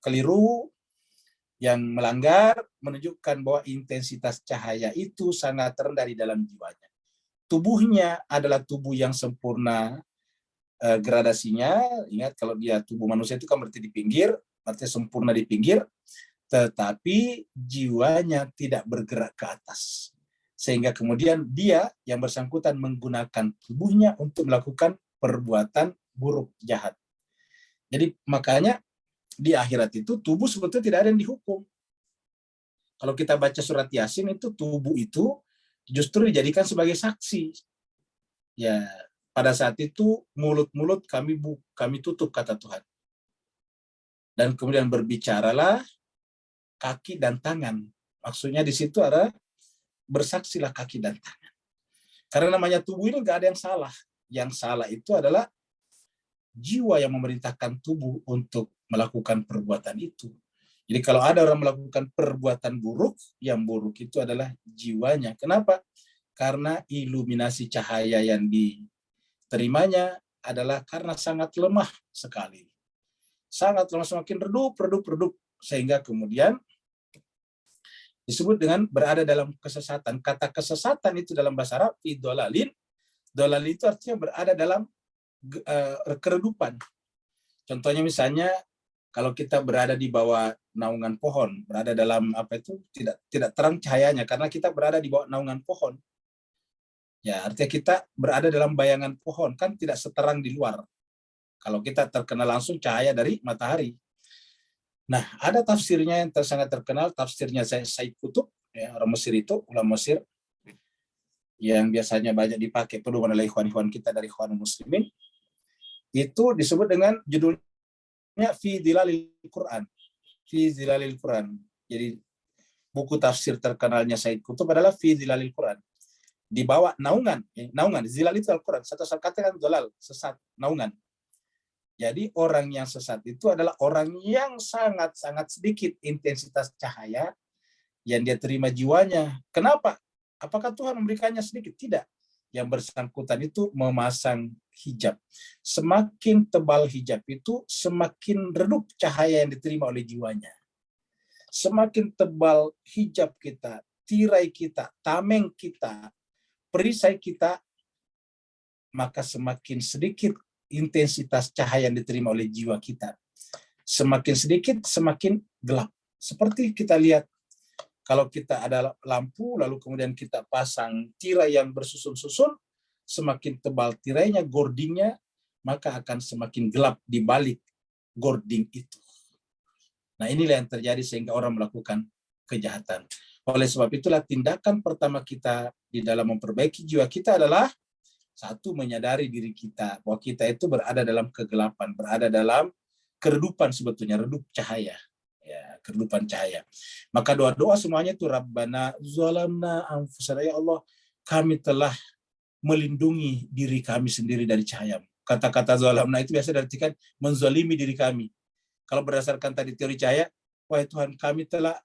keliru, yang melanggar, menunjukkan bahwa intensitas cahaya itu sangat rendah di dalam jiwanya. Tubuhnya adalah tubuh yang sempurna gradasinya. Ingat, kalau dia tubuh manusia itu kan berarti di pinggir, artinya sempurna di pinggir, tetapi jiwanya tidak bergerak ke atas. Sehingga kemudian dia yang bersangkutan menggunakan tubuhnya untuk melakukan perbuatan buruk, jahat. Jadi makanya di akhirat itu tubuh sebetulnya tidak ada yang dihukum. Kalau kita baca surat Yasin itu tubuh itu justru dijadikan sebagai saksi. Ya, pada saat itu mulut-mulut kami tutup, kata Tuhan. Dan kemudian berbicaralah kaki dan tangan. Maksudnya di situ ada bersaksilah kaki dan tangan. Karena namanya tubuh ini nggak ada yang salah. Yang salah itu adalah jiwa yang memerintahkan tubuh untuk melakukan perbuatan itu. Jadi kalau ada orang melakukan perbuatan buruk, yang buruk itu adalah jiwanya. Kenapa? Karena iluminasi cahaya yang diterimanya adalah karena sangat lemah sekali. Sangat lemah, semakin redup, sehingga kemudian disebut dengan berada dalam kesesatan. Kata kesesatan itu dalam bahasa Arab, dolalin. Dolalin itu artinya berada dalam keredupan. Contohnya misalnya, kalau kita berada di bawah naungan pohon, berada dalam tidak terang cahayanya karena kita berada di bawah naungan pohon. Ya, artinya kita berada dalam bayangan pohon, kan tidak seterang di luar. Kalau kita terkena langsung cahaya dari matahari. Nah, ada tafsirnya yang sangat terkenal, tafsirnya Said Qutb, ya, orang Mesir itu, ulama Mesir, yang biasanya banyak dipakai pedoman oleh ikhwan-ikhwan kita dari Ikhwanul Muslimin. Itu disebut dengan judulnya Fi Dhilalil Quran. Fi Dhilalil Quran. Jadi buku tafsir terkenalnya Said Qutb adalah Fi Dhilalil Quran. Di bawah naungan, zilal itu Al-Quran. Satu kata kan dolal, sesat, naungan. Jadi orang yang sesat itu adalah orang yang sangat-sangat sedikit intensitas cahaya yang dia terima jiwanya. Kenapa? Apakah Tuhan memberikannya sedikit? Tidak. Yang bersangkutan itu memasang hijab. Semakin tebal hijab itu, semakin redup cahaya yang diterima oleh jiwanya. Semakin tebal hijab kita, tirai kita, tameng kita, perisai kita, maka semakin sedikit intensitas cahaya yang diterima oleh jiwa kita. Semakin sedikit, semakin gelap. Seperti kita lihat, kalau kita ada lampu, lalu kemudian kita pasang tirai yang bersusun-susun, semakin tebal tirainya, gordingnya, maka akan semakin gelap di balik gording itu. Nah, inilah yang terjadi sehingga orang melakukan kejahatan. Oleh sebab itulah tindakan pertama kita di dalam memperbaiki jiwa kita adalah satu, menyadari diri kita bahwa kita itu berada dalam kegelapan, berada dalam keredupan, sebetulnya redup cahaya, ya, keredupan cahaya. Maka doa-doa semuanya itu Rabbana zalamna anfusana, ya Allah, kami telah melindungi diri kami sendiri dari cahaya. Kata-kata zalamna itu biasa diartikan menzalimi diri kami. Kalau berdasarkan tadi teori cahaya, wahai Tuhan, kami telah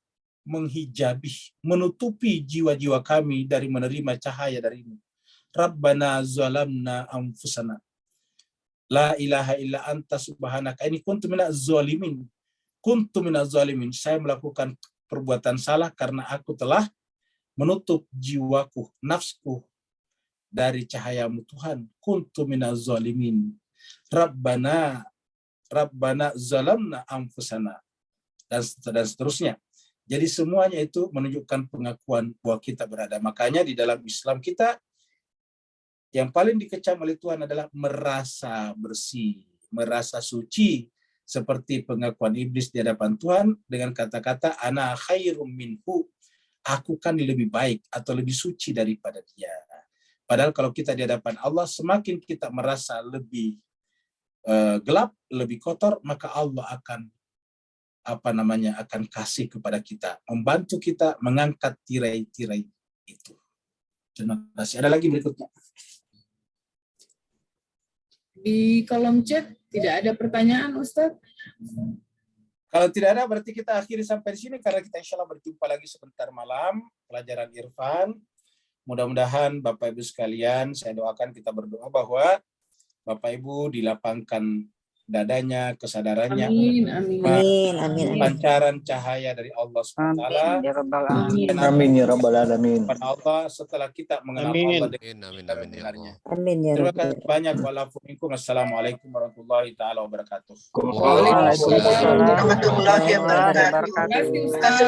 menghijabi, menutupi jiwa-jiwa kami dari menerima cahaya darimu. Rabbana zalamna anfusana. La ilaha illa anta subhanaka. Ini kuntu minaz zalimin. Kuntu minaz zalimin. Saya melakukan perbuatan salah karena aku telah menutup jiwaku, nafsku dari cahayamu Tuhan. Kuntu minaz zalimin. Rabbana zalamna anfusana. Dan seterusnya. Jadi semuanya itu menunjukkan pengakuan bahwa kita berada. Makanya di dalam Islam kita yang paling dikecam oleh Tuhan adalah merasa bersih, merasa suci. Seperti pengakuan iblis di hadapan Tuhan dengan kata-kata ana khairum minhu. Aku kan lebih baik atau lebih suci daripada dia. Padahal kalau kita di hadapan Allah, semakin kita merasa lebih gelap, lebih kotor, maka Allah akan akan kasih kepada kita, membantu kita mengangkat tirai-tirai itu. Terima kasih. Ada lagi berikutnya? Di kolom chat tidak ada pertanyaan, Ustadz. Kalau tidak ada, berarti kita akhiri sampai di sini karena kita insya Allah berjumpa lagi sebentar malam pelajaran Irfan. Mudah-mudahan Bapak Ibu sekalian, saya doakan, kita berdoa bahwa Bapak Ibu dilapangkan dadanya, kesadarannya, Amin, amin. pancaran cahaya dari Allah SWT. Amin ya rabbal alamin. Amin ya rabbal alamin. Kepada Allah setelah kita mengenal Amin. Allah Amin dengan ya benarnya. Amin ya Terima rabbal kasih banyak. Wassalamualaikum warahmatullahi taala wabarakatuh. Waalaikumsalam alamin. warahmatullahi wabarakatuh. Terima kasih, Ustadz.